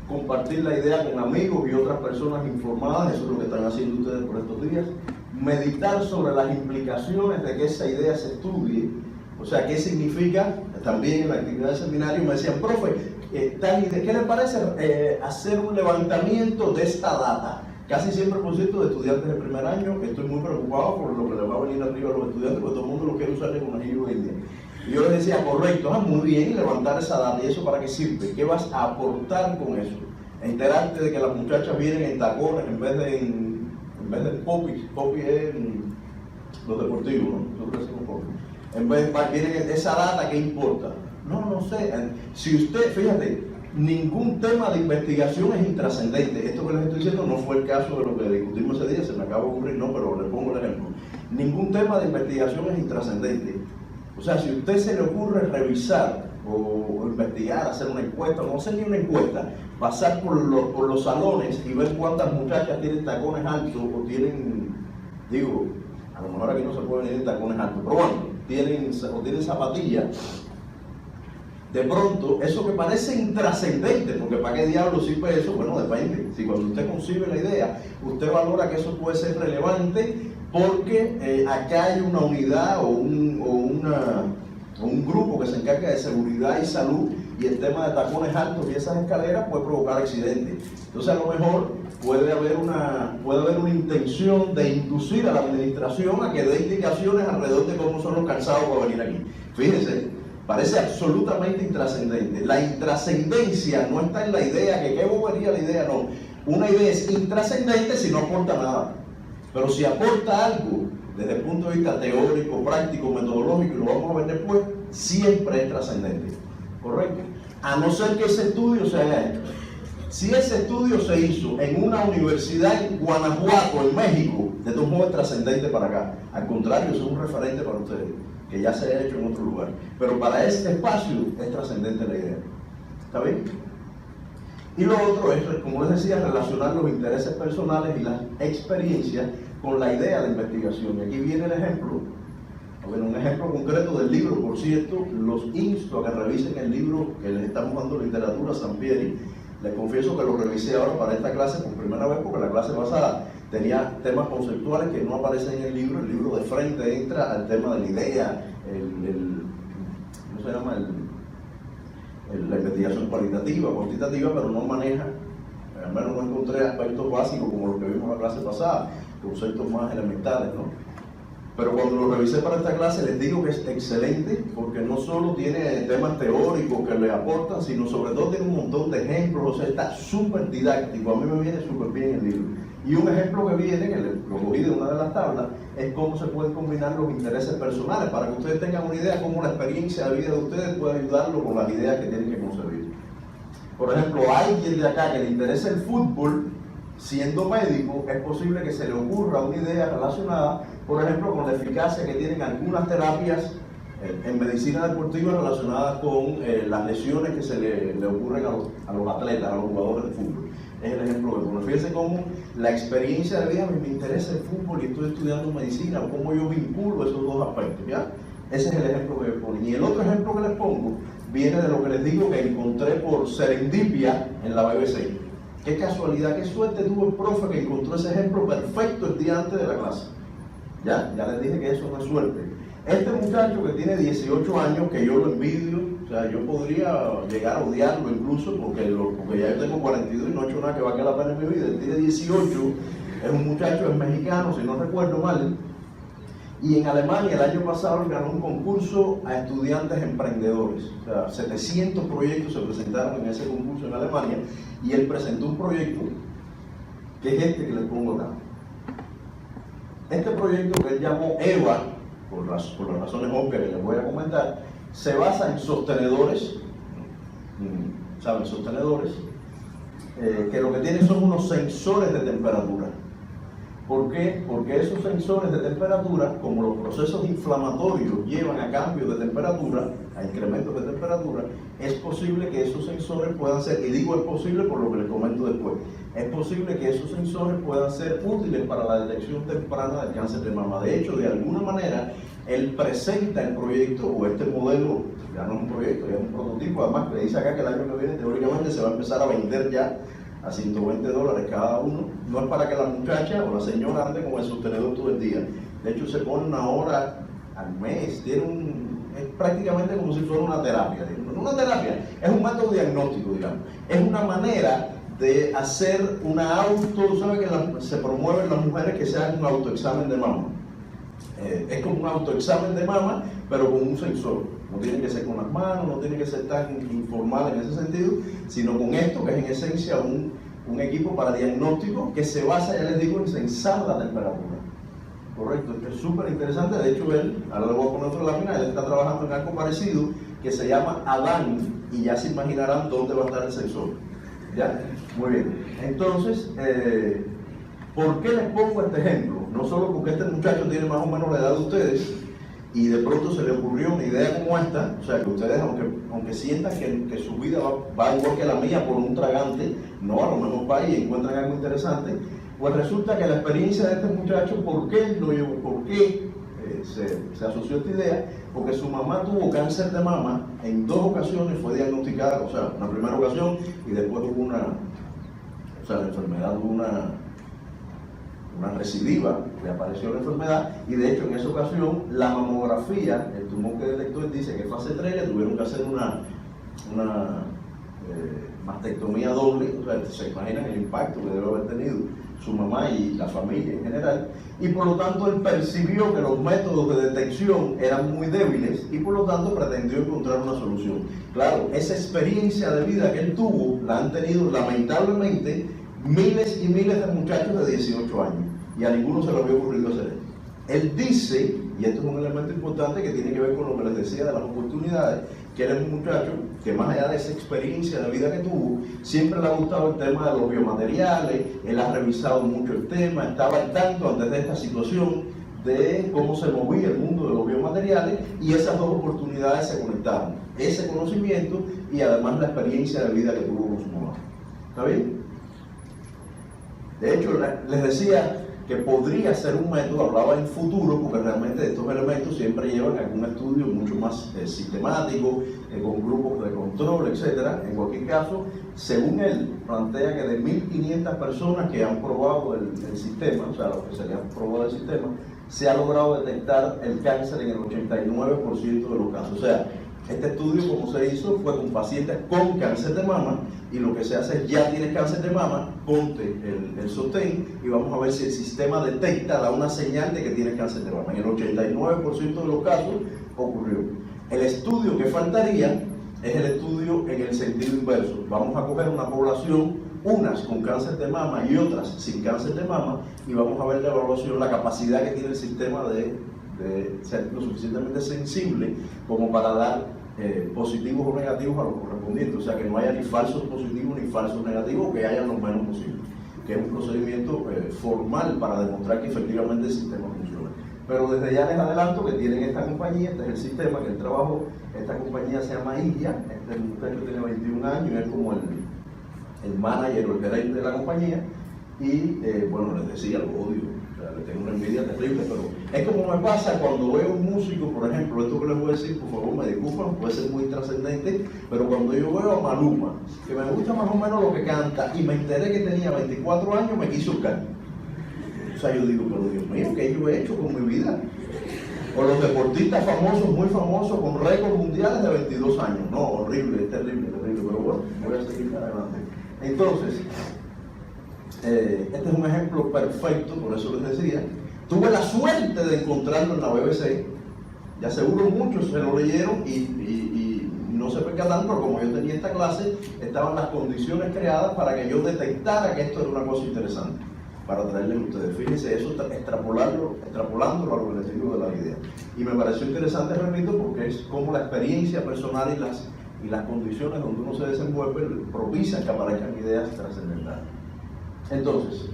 compartir la idea con amigos y otras personas informadas, eso es lo que están haciendo ustedes por estos días. Meditar sobre las implicaciones de que esa idea se estudie, o sea, qué significa, también en la actividad de seminario me decían, profe, ¿qué le parece hacer un levantamiento de esta data? Casi siempre, por cierto, de estudiantes de primer año, estoy muy preocupado por lo que les va a venir arriba a los estudiantes, porque todo el mundo lo quiere usar con conejillo de India. Y yo les decía, correcto, muy bien levantar esa data, ¿y eso para qué sirve? ¿Qué vas a aportar con eso? Enterarte de que las muchachas vienen en tacones en vez de popis es los deportivos, ¿no? Nosotros decimos popis. En vez de vienen esa data, ¿qué importa? No sé. Si usted, fíjate, ningún tema de investigación es intrascendente. Esto que les estoy diciendo no fue el caso de lo que discutimos ese día, se me acaba de ocurrir, no, pero le pongo el ejemplo. Ningún tema de investigación es intrascendente. O sea, si a usted se le ocurre revisar o investigar, hacer una encuesta, no hacer ni una encuesta, pasar por los salones y ver cuántas muchachas tienen tacones altos o tienen, digo, a lo mejor aquí no se puede venir en tacones altos, pero bueno, tienen zapatillas. De pronto, eso que parece intrascendente, porque ¿para qué diablos sirve eso? Bueno, depende. Si cuando usted concibe la idea, usted valora que eso puede ser relevante porque acá hay una unidad o un grupo que se encarga de seguridad y salud, y el tema de tacones altos y esas escaleras puede provocar accidentes. Entonces, a lo mejor puede haber una intención de inducir a la administración a que dé indicaciones alrededor de cómo son los calzados para venir aquí. Fíjense, parece absolutamente intrascendente. La intrascendencia no está en la idea, que qué bobería la idea, no. Una idea es intrascendente si no aporta nada. Pero si aporta algo desde el punto de vista teórico, práctico, metodológico, y lo vamos a ver después, siempre es trascendente. ¿Correcto? A no ser que ese estudio se haya hecho. Si ese estudio se hizo en una universidad en Guanajuato, en México, de todos modos es trascendente para acá. Al contrario, es un referente para ustedes, que ya se haya hecho en otro lugar. Pero para este espacio es trascendente la idea. ¿Está bien? Y lo otro es, como les decía, relacionar los intereses personales y las experiencias con la idea de investigación. Y aquí viene el ejemplo. Bueno, un ejemplo concreto del libro, por cierto, los insto a que revisen el libro que les estamos dando, Literatura Sampieri. Les confieso que lo revisé ahora para esta clase por primera vez, porque la clase pasada tenía temas conceptuales que no aparecen en el libro de frente entra al tema de la idea, ¿cómo se llama? La investigación cualitativa, cuantitativa, pero no maneja, al menos no encontré aspectos básicos como los que vimos en la clase pasada, conceptos más elementales, ¿no? Pero cuando lo revisé para esta clase les digo que es excelente, porque no solo tiene temas teóricos que le aportan, sino sobre todo tiene un montón de ejemplos, o sea, está súper didáctico. A mí me viene súper bien el libro. Y un ejemplo que viene, que lo cogí de una de las tablas, es cómo se pueden combinar los intereses personales, para que ustedes tengan una idea de cómo la experiencia de vida de ustedes puede ayudarlo con las ideas que tienen que concebir. Por ejemplo, a alguien de acá que le interesa el fútbol, siendo médico, es posible que se le ocurra una idea relacionada, por ejemplo, con la eficacia que tienen algunas terapias en medicina deportiva relacionadas con las lesiones que se le ocurren a los atletas, a los jugadores de fútbol. Es el ejemplo que pongo. Fíjense cómo la experiencia de vida, me interesa el fútbol y estoy estudiando medicina, o cómo yo vinculo esos dos aspectos, ¿ya? Ese es el ejemplo que me ponen. Y el otro ejemplo que les pongo viene de lo que les digo que encontré por serendipia en la BBC. Qué casualidad, qué suerte tuvo el profe que encontró ese ejemplo perfecto el día antes de la clase. Ya les dije que eso no es suerte. Este muchacho que tiene 18 años, que yo lo envidio, o sea, yo podría llegar a odiarlo incluso, porque ya yo tengo 42 y no he hecho nada que valga la pena en mi vida. Él tiene 18, es un muchacho, es mexicano, si no recuerdo mal, y en Alemania el año pasado ganó un concurso a estudiantes emprendedores. O sea, 700 proyectos se presentaron en ese concurso en Alemania, y él presentó un proyecto que es este que les pongo acá. Este proyecto que él llamó EVA, por las razones obvias que les voy a comentar, se basa en sostenedores, ¿saben? Sostenedores, que lo que tienen son unos sensores de temperatura. ¿Por qué? Porque esos sensores de temperatura, como los procesos inflamatorios llevan a cambios de temperatura, a incrementos de temperatura, es posible que esos sensores puedan ser, y digo es posible por lo que les comento después, es posible que esos sensores puedan ser útiles para la detección temprana del cáncer de mama. De hecho, de alguna manera, él presenta el proyecto, o este modelo, ya no es un proyecto, ya es un prototipo, además le dice acá que el año que viene teóricamente se va a empezar a vender ya a $120 cada uno. No es para que la muchacha o la señora ande con el sostenedor todo el día. De hecho, se pone una hora al mes, es prácticamente como si fuera una terapia. No una terapia, es un método diagnóstico, digamos. Es una manera de hacer una ¿sabe que se promueven las mujeres que se hagan un autoexamen de mama? Es como un autoexamen de mama, pero con un sensor. No tiene que ser con las manos, no tiene que ser tan informal en ese sentido, sino con esto, que es en esencia un equipo para diagnóstico que se basa, ya les digo, en sensar la temperatura. Correcto, esto es súper interesante. De hecho, ahora le voy a poner otra lámina, él está trabajando en algo parecido que se llama Adán, y ya se imaginarán dónde va a estar el sensor. ¿Ya? Muy bien. Entonces, ¿por qué les pongo este ejemplo? No solo porque este muchacho tiene más o menos la edad de ustedes, y de pronto se le ocurrió una idea como esta, o sea, que ustedes, aunque sientan que su vida va igual que la mía por un tragante, no, a lo mejor va y encuentran algo interesante, pues resulta que la experiencia de este muchacho, ¿por qué lo llevó? ¿Por qué se asoció esta idea? Porque su mamá tuvo cáncer de mama en 2 ocasiones, fue diagnosticada, o sea, una primera ocasión, y después hubo la enfermedad tuvo una recidiva, le apareció la enfermedad, y de hecho en esa ocasión la mamografía, el tumor que detectó, él dice que fase 3, le tuvieron que hacer una mastectomía doble. O sea, se imaginan el impacto que debe haber tenido su mamá y la familia en general, y por lo tanto él percibió que los métodos de detección eran muy débiles, y por lo tanto pretendió encontrar una solución. Claro, esa experiencia de vida que él tuvo la han tenido lamentablemente miles y miles de muchachos de 18 años, y a ninguno se le había ocurrido hacer esto. Él dice, y esto es un elemento importante que tiene que ver con lo que les decía de las oportunidades, que él es un muchacho que, más allá de esa experiencia de vida que tuvo, siempre le ha gustado el tema de los biomateriales, él ha revisado mucho el tema, estaba al tanto antes de esta situación de cómo se movía el mundo de los biomateriales, y esas 2 oportunidades se conectaron, ese conocimiento y además la experiencia de vida que tuvo con su mamá. ¿Está bien? De hecho, les decía que podría ser un método, hablaba en futuro, porque realmente estos elementos siempre llevan algún estudio mucho más sistemático, con grupos de control, etc. En cualquier caso, según él, plantea que de 1.500 personas que han probado el sistema, o sea, los que se le han probado el sistema, se ha logrado detectar el cáncer en el 89% de los casos. O sea, este estudio, como se hizo, fue con pacientes con cáncer de mama, y lo que se hace es, ya tienes cáncer de mama, ponte el sostén y vamos a ver si el sistema detecta, da una señal de que tienes cáncer de mama. En el 89% de los casos ocurrió. El estudio que faltaría es el estudio en el sentido inverso. Vamos a coger una población, unas con cáncer de mama y otras sin cáncer de mama, y vamos a ver la evaluación, la capacidad que tiene el sistema de ser lo suficientemente sensible como para dar positivos o negativos a los correspondientes. O sea, que no haya ni falsos positivos ni falsos negativos, que haya lo menos posible, que es un procedimiento formal para demostrar que efectivamente el sistema funciona. Pero desde ya les adelanto que tienen esta compañía, este es el sistema que él trabajó. Esta compañía se llama IGIA, este muchacho tiene 21 años y es como el manager o el gerente de la compañía, y bueno, les decía, lo odio, o sea, le tengo una envidia terrible, pero Es como me pasa cuando veo un músico, por ejemplo, esto que les voy a decir, por favor me disculpan, puede ser muy trascendente, pero cuando yo veo a Maluma, que me gusta más o menos lo que canta, y me enteré que tenía 24 años, me quiso buscar. O sea, yo digo, pero Dios mío, ¿qué yo he hecho con mi vida? O los deportistas famosos, muy famosos, con récords mundiales de 22 años. No, horrible, es terrible, terrible, pero bueno, voy a seguir adelante. Entonces, este es un ejemplo perfecto, por eso les decía. Tuve la suerte de encontrarlo en la BBC, ya seguro muchos se lo leyeron y no se percataron, pero como yo tenía esta clase, estaban las condiciones creadas para que yo detectara que esto era una cosa interesante, para traerles a ustedes. Fíjense, eso extrapolándolo a lo que les digo de la idea. Y me pareció interesante, repito, porque es como la experiencia personal y las condiciones donde uno se desenvuelve propician que aparezcan ideas trascendentales. Entonces,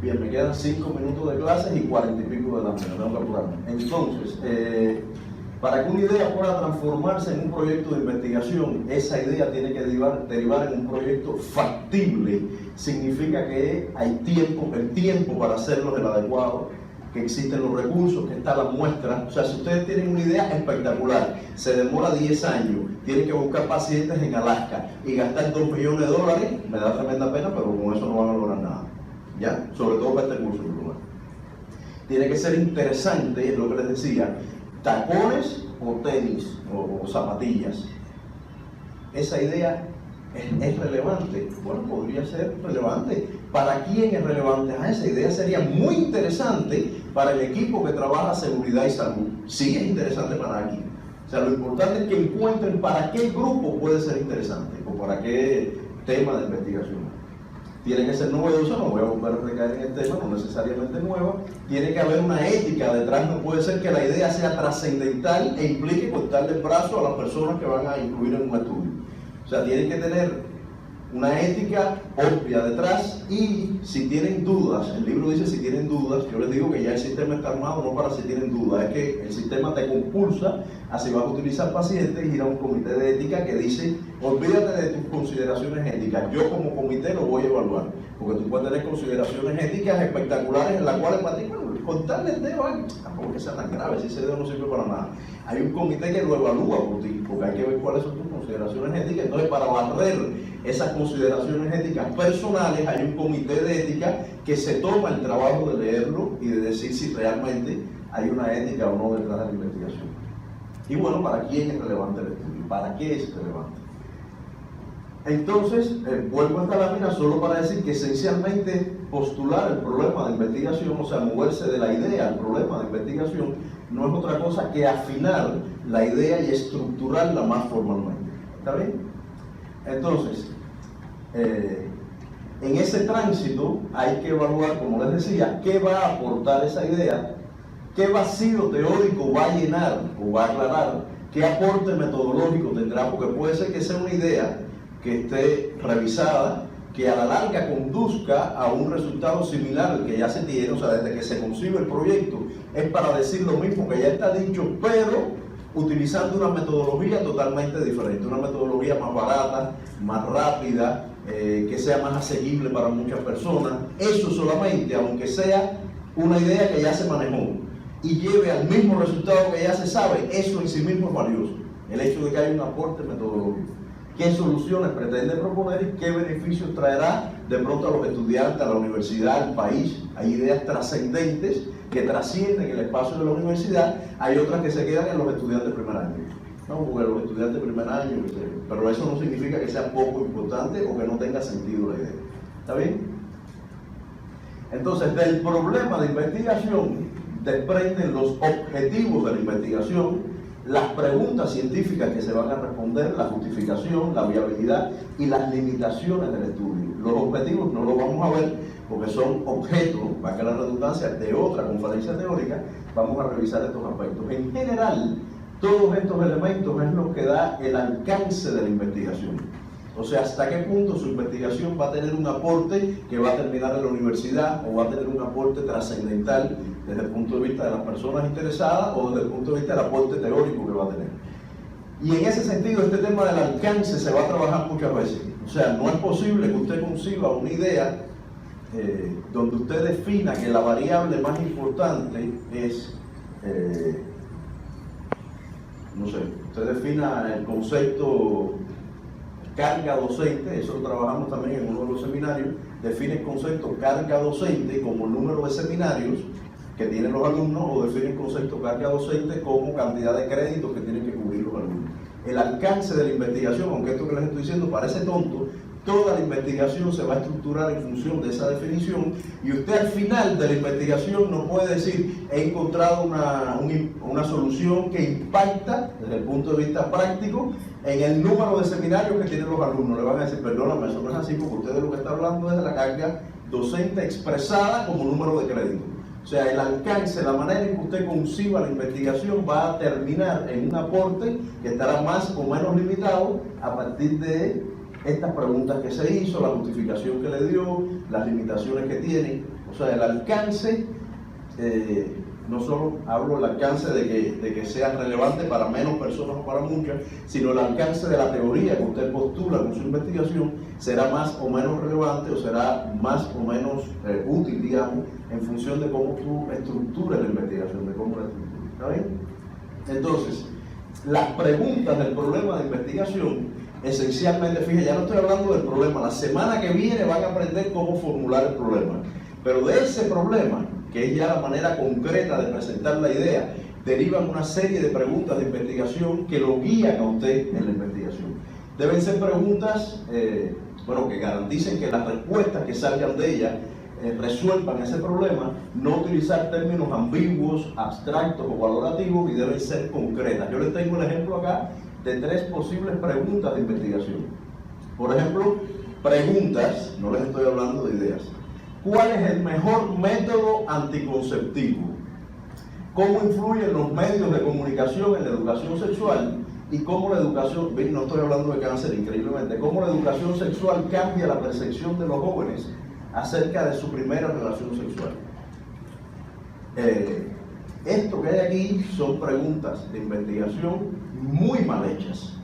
bien, me quedan 5 minutos de clases y 40 y pico de la mañana, tengo que apurarme. Entonces, para que una idea pueda transformarse en un proyecto de investigación, esa idea tiene que derivar en un proyecto factible. Significa que hay tiempo, el tiempo para hacerlo es el adecuado, que existen los recursos, que está la muestra. O sea, si ustedes tienen una idea espectacular, se demora 10 años, tienen que buscar pacientes en Alaska y gastar $2 millones, me da tremenda pena, pero con eso no van a lograr nada. ¿Ya? Sobre todo para este curso. Tiene que ser interesante, es lo que les decía, tacones o tenis o zapatillas. Esa idea es relevante. Bueno, podría ser relevante. ¿Para quién es relevante? Esa idea sería muy interesante para el equipo que trabaja seguridad y salud. Sí es interesante para aquí. O sea, lo importante es que encuentren para qué grupo puede ser interesante o para qué tema de investigación. Tiene que ser novedosa, no voy a volver a recaer en el tema, no necesariamente nueva. Tiene que haber una ética detrás, no puede ser que la idea sea trascendental e implique cortarle el brazo a las personas que van a incluir en un estudio. O sea, tienen que tener una ética obvia detrás y si tienen dudas, el libro dice si tienen dudas, yo les digo que ya el sistema está armado no para si tienen dudas, es que el sistema te compulsa a si vas a utilizar pacientes y ir a un comité de ética que dice, olvídate de tus consideraciones éticas, yo como comité lo voy a evaluar, porque tú puedes tener consideraciones éticas espectaculares en las cuales para ti, bueno, cortarle el dedo, tampoco que sea tan grave, si ese dedo no sirve para nada. Hay un comité que lo evalúa por ti, porque hay que ver cuáles son tus consideraciones éticas. Entonces, para barrer esas consideraciones éticas personales, hay un comité de ética que se toma el trabajo de leerlo y de decir si realmente hay una ética o no detrás de la investigación. Y bueno, ¿para quién es relevante el estudio? ¿Para qué es relevante? Entonces, vuelvo a esta lámina solo para decir que esencialmente postular el problema de investigación, o sea, moverse de la idea al problema de investigación, no es otra cosa que afinar la idea y estructurarla más formalmente. ¿Está bien? Entonces, en ese tránsito hay que evaluar, como les decía, qué va a aportar esa idea, qué vacío teórico va a llenar o va a aclarar, qué aporte metodológico tendrá, porque puede ser que sea una idea que esté revisada, que a la larga conduzca a un resultado similar al que ya se tiene, o sea, desde que se concibe el proyecto, es para decir lo mismo que ya está dicho, pero utilizando una metodología totalmente diferente, una metodología más barata, más rápida, que sea más asequible para muchas personas. Eso solamente, aunque sea una idea que ya se manejó y lleve al mismo resultado que ya se sabe, eso en sí mismo es valioso. El hecho de que haya un aporte metodológico. ¿Qué soluciones pretende proponer y qué beneficios traerá de pronto a los estudiantes, a la universidad, al país? Hay ideas trascendentes que trascienden el espacio de la universidad, hay otras que se quedan en los estudiantes de primer año. No, porque los estudiantes de primer año, pero eso no significa que sea poco importante o que no tenga sentido la idea. ¿Está bien? Entonces, del problema de investigación desprenden los objetivos de la investigación, las preguntas científicas que se van a responder, la justificación, la viabilidad y las limitaciones del estudio. Los objetivos no los vamos a ver porque son objetos, para que la redundancia, de otra conferencia teórica. Vamos a revisar estos aspectos. En general, todos estos elementos es lo que da el alcance de la investigación. O sea, hasta qué punto su investigación va a tener un aporte que va a terminar en la universidad o va a tener un aporte trascendental desde el punto de vista de las personas interesadas o desde el punto de vista del aporte teórico que va a tener. Y en ese sentido, este tema del alcance se va a trabajar muchas veces. O sea, no es posible que usted conciba una idea donde usted defina que la variable más importante es, no sé, usted defina el concepto carga docente, eso lo trabajamos también en uno de los seminarios, define el concepto carga docente como el número de seminarios que tienen los alumnos, o define el concepto carga docente como cantidad de créditos que tienen que cubrir los alumnos. El alcance de la investigación, aunque esto que les estoy diciendo parece tonto, toda la investigación se va a estructurar en función de esa definición, y usted al final de la investigación no puede decir he encontrado una solución que impacta desde el punto de vista práctico en el número de seminarios que tienen los alumnos. Le van a decir, perdóname, eso no es así, porque usted de lo que está hablando es de la carga docente expresada como número de crédito. O sea, el alcance, la manera en que usted conciba la investigación va a terminar en un aporte que estará más o menos limitado a partir de estas preguntas que se hizo, la justificación que le dio, las limitaciones que tiene. O sea, el alcance, no solo hablo del alcance de que sea relevante para menos personas o para muchas, sino el alcance de la teoría que usted postula con su investigación será más o menos relevante, o será más o menos útil, digamos, en función de cómo tú estructuras la investigación, de cómo la estructuras. ¿Está bien? Entonces, las preguntas del problema de investigación, esencialmente, fíjense, ya no estoy hablando del problema, la semana que viene van a aprender cómo formular el problema, pero de ese problema, que es ya la manera concreta de presentar la idea, derivan una serie de preguntas de investigación que lo guían a usted en la investigación. Deben ser preguntas, que garanticen que las respuestas que salgan de ellas resuelvan ese problema, no utilizar términos ambiguos, abstractos o valorativos, y deben ser concretas. Yo les tengo el ejemplo acá de 3 posibles preguntas de investigación. Por ejemplo, preguntas, no les estoy hablando de ideas. ¿Cuál es el mejor método anticonceptivo? ¿Cómo influyen los medios de comunicación en la educación sexual? Y cómo la educación, no estoy hablando de cáncer increíblemente, cómo la educación sexual cambia la percepción de los jóvenes acerca de su primera relación sexual. Esto que hay aquí son preguntas de investigación muy mal hechas.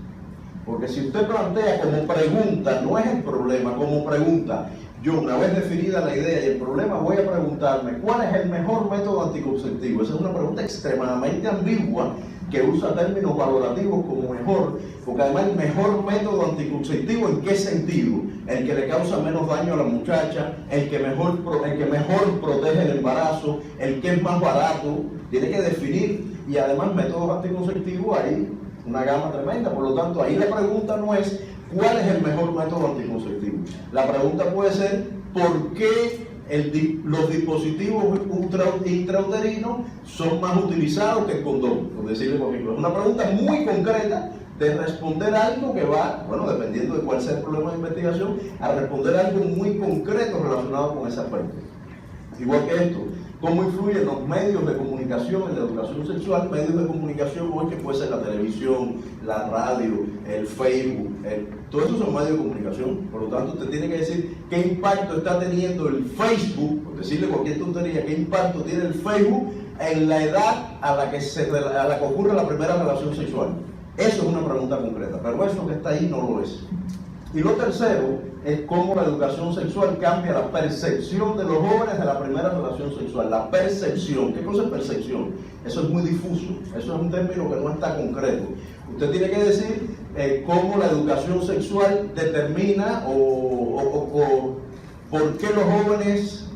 Porque si usted plantea como pregunta, no es el problema, como pregunta, yo una vez definida la idea y el problema voy a preguntarme ¿cuál es el mejor método anticonceptivo? Esa es una pregunta extremadamente ambigua que usa términos valorativos como mejor, porque además el mejor método anticonceptivo, ¿en qué sentido? El que le causa menos daño a la muchacha, el que mejor protege el embarazo, el que es más barato, tiene que definir, y además métodos anticonceptivos hay una gama tremenda. Por lo tanto, ahí la pregunta no es ¿cuál es el mejor método anticonceptivo? La pregunta puede ser ¿por qué los dispositivos intrauterinos son más utilizados que el condón? Por decirle por ejemplo, es una pregunta muy concreta de responder algo que va, dependiendo de cuál sea el problema de investigación, a responder algo muy concreto relacionado con ese aspecto. Igual que esto, ¿cómo influyen los medios de comunicación en la educación sexual? Medios de comunicación hoy que puede ser la televisión, la radio, el Facebook, todo eso son medios de comunicación. Por lo tanto, usted tiene que decir qué impacto está teniendo el Facebook, por decirle cualquier tontería, qué impacto tiene el Facebook en la edad a la que ocurre la primera relación sexual. Eso es una pregunta concreta, pero eso que está ahí no lo es. Y lo tercero es cómo la educación sexual cambia la percepción de los jóvenes de la primera relación sexual. La percepción, ¿qué cosa es percepción? Eso es muy difuso, eso es un término que no está concreto. Usted tiene que decir cómo la educación sexual determina o por qué los jóvenes,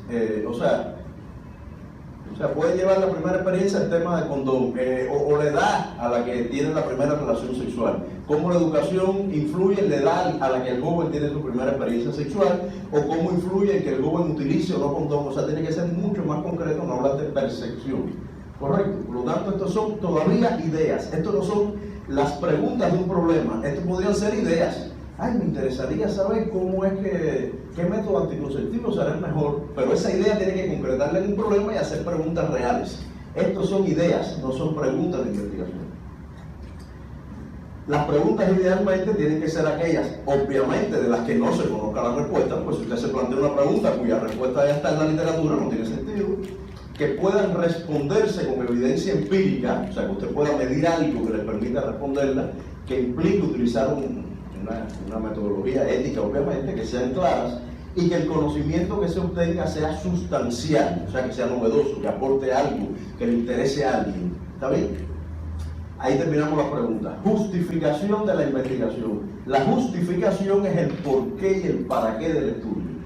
puede llevar la primera experiencia el tema del condón, o la edad a la que tiene la primera relación sexual. Cómo la educación influye en la edad a la que el joven tiene su primera experiencia sexual, o cómo influye en que el joven utilice o no condón. O sea, tiene que ser mucho más concreto, no hablar de percepción. Correcto. Por lo tanto, estos son todavía ideas. Estos no son las preguntas de un problema. Estos podrían ser ideas. Me interesaría saber qué método anticonceptivo será el mejor, pero esa idea tiene que concretarla en un problema y hacer preguntas reales. Estos son ideas, no son preguntas de investigación. Las preguntas idealmente tienen que ser aquellas, obviamente, de las que no se conozca la respuesta, pues si usted se plantea una pregunta cuya respuesta ya está en la literatura, no tiene sentido, que puedan responderse con evidencia empírica, o sea, que usted pueda medir algo que le permita responderla, que implique utilizar una metodología ética, obviamente, que sean claras, y que el conocimiento que se obtenga sea sustancial, o sea, que sea novedoso, que aporte algo, que le interese a alguien. ¿Está bien? Ahí terminamos la pregunta. Justificación de la investigación. La justificación es el porqué y el para qué del estudio.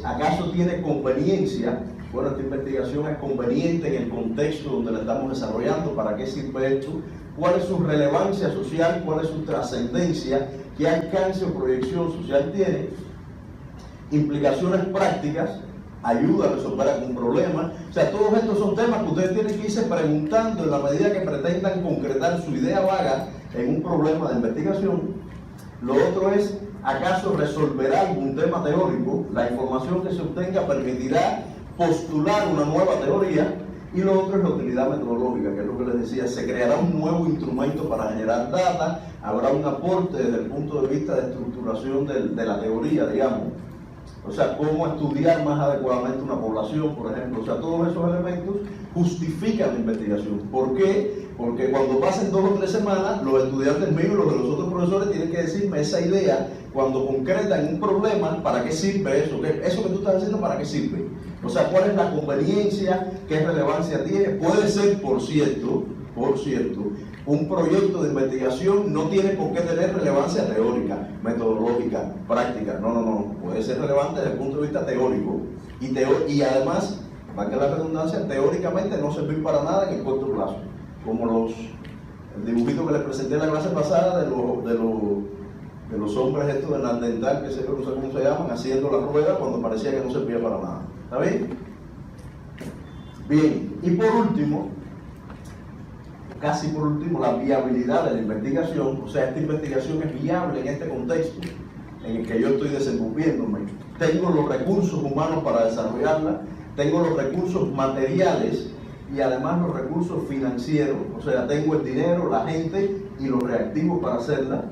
¿Acaso tiene conveniencia? Bueno, esta investigación es conveniente en el contexto donde la estamos desarrollando. ¿Para qué sirve esto? ¿Cuál es su relevancia social? ¿Cuál es su trascendencia? ¿Qué alcance o proyección social tiene? Implicaciones prácticas. Ayuda a resolver algún problema. O sea, todos estos son temas que ustedes tienen que irse preguntando en la medida que pretendan concretar su idea vaga en un problema de investigación. Lo otro es, ¿acaso resolverá algún tema teórico? La información que se obtenga permitirá postular una nueva teoría. Y lo otro es la utilidad metodológica, que es lo que les decía. Se creará un nuevo instrumento para generar data, habrá un aporte desde el punto de vista de estructuración de la teoría, digamos. O sea, cómo estudiar más adecuadamente una población, por ejemplo. O sea, todos esos elementos justifican la investigación. ¿Por qué? Porque cuando pasen 2 o 3 semanas, los estudiantes míos y los de los otros profesores tienen que decirme esa idea, cuando concretan un problema, ¿para qué sirve eso? Eso que tú estás haciendo, ¿para qué sirve? O sea, ¿cuál es la conveniencia? ¿Qué relevancia tiene? Puede ser, por cierto, un proyecto de investigación no tiene por qué tener relevancia teórica, metodológica, práctica. No. Puede ser relevante desde el punto de vista teórico. Y además, para que la redundancia, teóricamente no servir para nada en el corto plazo. Como el dibujito que les presenté en la clase pasada de los hombres estos de Nandental, que no sé cómo se llaman, haciendo la rueda cuando parecía que no servía para nada. ¿Está bien? Bien, y por último, casi por último, la viabilidad de la investigación. O sea, esta investigación es viable en este contexto en el que yo estoy desenvolviéndome. Tengo los recursos humanos para desarrollarla, tengo los recursos materiales y además los recursos financieros. O sea, tengo el dinero, la gente y los reactivos para hacerla.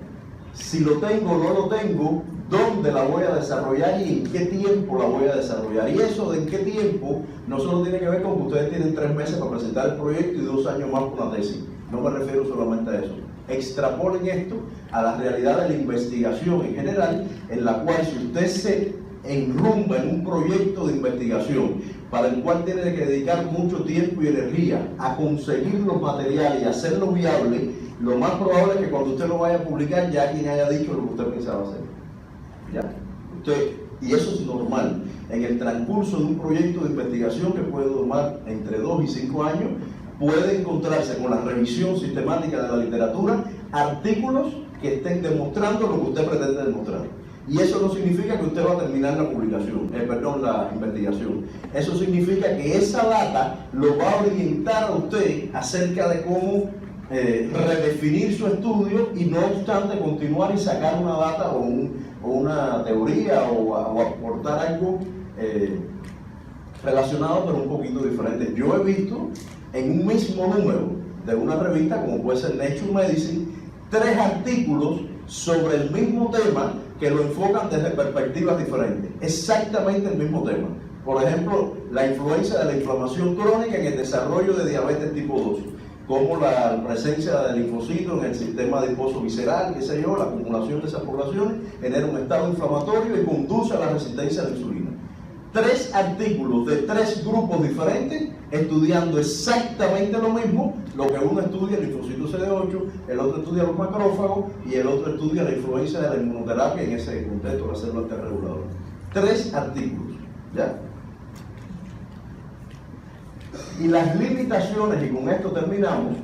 Si lo tengo o no lo tengo, ¿dónde la voy a desarrollar y en qué tiempo la voy a desarrollar? Y eso de en qué tiempo no solo tiene que ver con que ustedes tienen 3 meses para presentar el proyecto y 2 años más por una tesis. No me refiero solamente a eso. Extrapolen esto a la realidad de la investigación en general, en la cual si usted se enrumba en un proyecto de investigación para el cual tiene que dedicar mucho tiempo y energía a conseguir los materiales y hacerlo viable, lo más probable es que cuando usted lo vaya a publicar ya alguien haya dicho lo que usted pensaba hacer. ¿Ya? Y eso es normal. En el transcurso de un proyecto de investigación que puede tomar entre 2 y 5 años, puede encontrarse con la revisión sistemática de la literatura artículos que estén demostrando lo que usted pretende demostrar. Y eso no significa que usted va a terminar la publicación, la investigación. Eso significa que esa data lo va a orientar a usted acerca de cómo redefinir su estudio y no obstante continuar y sacar una data o una teoría o aportar algo relacionado pero un poquito diferente. Yo he visto en un mismo número de una revista como puede ser Nature Medicine 3 artículos sobre el mismo tema que lo enfocan desde perspectivas diferentes, exactamente el mismo tema. Por ejemplo, la influencia de la inflamación crónica en el desarrollo de diabetes tipo 2, como la presencia del linfocito en el sistema adiposo visceral, qué sé yo, la acumulación de esas poblaciones genera un estado inflamatorio y conduce a la resistencia a la insulina. 3 artículos de 3 grupos diferentes estudiando exactamente lo mismo, lo que uno estudia el linfocito CD8, el otro estudia los macrófagos y el otro estudia la influencia de la inmunoterapia en ese contexto de la célula T reguladora. 3 artículos, ¿ya? Y las limitaciones, y con esto terminamos,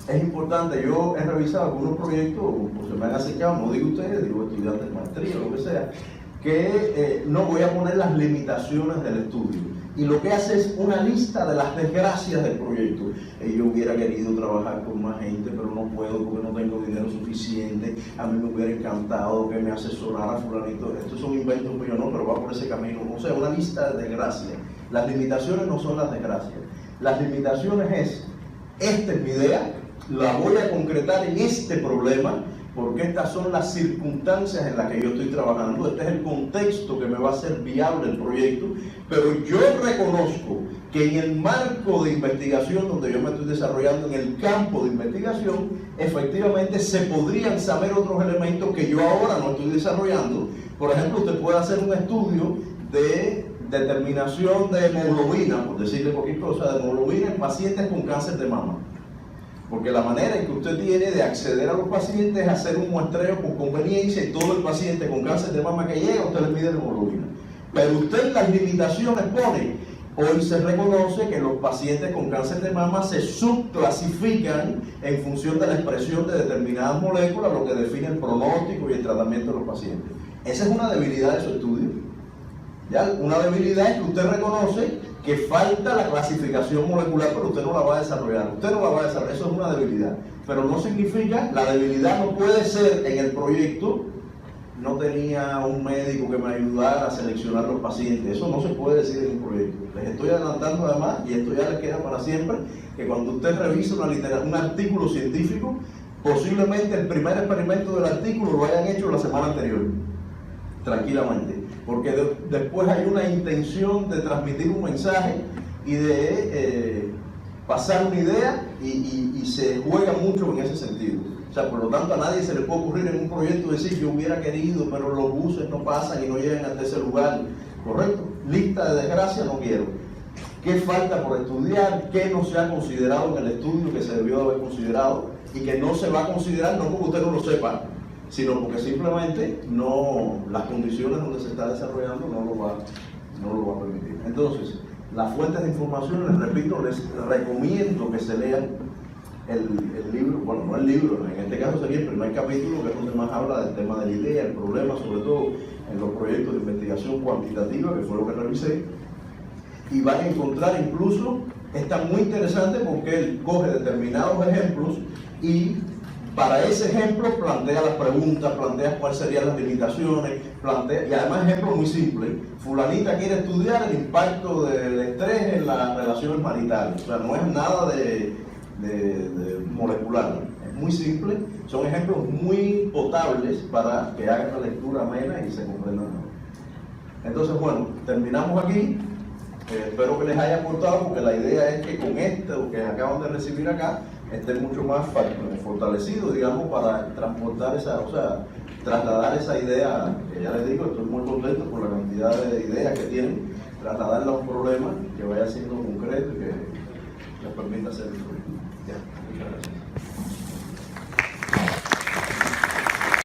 es importante, yo he revisado algunos proyectos, o se me han acercado, no digo ustedes, digo estudiantes de maestría o lo que sea, que no voy a poner las limitaciones del estudio. Y lo que hace es una lista de las desgracias del proyecto. Yo hubiera querido trabajar con más gente, pero no puedo porque no tengo dinero suficiente. A mí me hubiera encantado que me asesorara fulanito. Estos son inventos míos, no, pero va por ese camino. O sea, una lista de desgracias. Las limitaciones no son las desgracias. Las limitaciones es, esta es mi idea, la voy a concretar en este problema, porque estas son las circunstancias en las que yo estoy trabajando, este es el contexto que me va a hacer viable el proyecto, pero yo reconozco que en el marco de investigación donde yo me estoy desarrollando, en el campo de investigación, efectivamente se podrían saber otros elementos que yo ahora no estoy desarrollando. Por ejemplo, usted puede hacer un estudio de determinación de hemoglobina, por decirle poquito cosa, de hemoglobina en pacientes con cáncer de mama. Porque la manera en que usted tiene de acceder a los pacientes es hacer un muestreo por conveniencia y todo el paciente con cáncer de mama que llega, usted le mide la hemoglobina. Pero usted en las limitaciones pone, hoy se reconoce que los pacientes con cáncer de mama se subclasifican en función de la expresión de determinadas moléculas, lo que define el pronóstico y el tratamiento de los pacientes. Esa es una debilidad de su estudio. ¿Ya? Una debilidad es que usted reconoce que falta la clasificación molecular, pero usted no la va a desarrollar. Usted no la va a desarrollar, eso es una debilidad. Pero no significa, la debilidad no puede ser en el proyecto, no tenía un médico que me ayudara a seleccionar los pacientes. Eso no se puede decir en un proyecto. Les estoy adelantando además, y esto ya les queda para siempre, que cuando usted revisa un artículo científico, posiblemente el primer experimento del artículo lo hayan hecho la semana anterior, tranquilamente. Porque después hay una intención de transmitir un mensaje y de pasar una idea y se juega mucho en ese sentido. O sea, por lo tanto a nadie se le puede ocurrir en un proyecto decir yo hubiera querido, pero los buses no pasan y no llegan hasta ese lugar. ¿Correcto? Lista de desgracia no quiero. ¿Qué falta por estudiar? ¿Qué no se ha considerado en el estudio que se debió haber considerado? Y que no se va a considerar no porque usted no lo sepa, sino porque simplemente las condiciones donde se está desarrollando no lo va a permitir. Entonces, las fuentes de información, les repito, les recomiendo que se lean el libro, bueno, no el libro, en este caso sería el primer capítulo, que es donde más habla del tema de la idea, el problema, sobre todo en los proyectos de investigación cuantitativa, que fue lo que revisé, y van a encontrar incluso, está muy interesante porque él coge determinados ejemplos y para ese ejemplo plantea las preguntas, plantea cuáles serían las limitaciones, y además ejemplo muy simple. Fulanita quiere estudiar el impacto del estrés en las relaciones maritales. O sea, no es nada de molecular, es muy simple, son ejemplos muy potables para que hagan la lectura amena y se comprendan mejor. Entonces, bueno, terminamos aquí. Espero que les haya aportado, porque la idea es que con esto que acaban de recibir acá estén mucho más fortalecidos, digamos, para transportar trasladar esa idea, que ya les digo, estoy muy contento por la cantidad de ideas que tienen, trasladarla a un problema que vaya siendo concreto y que les permita hacer el proyecto. Ya, muchas gracias.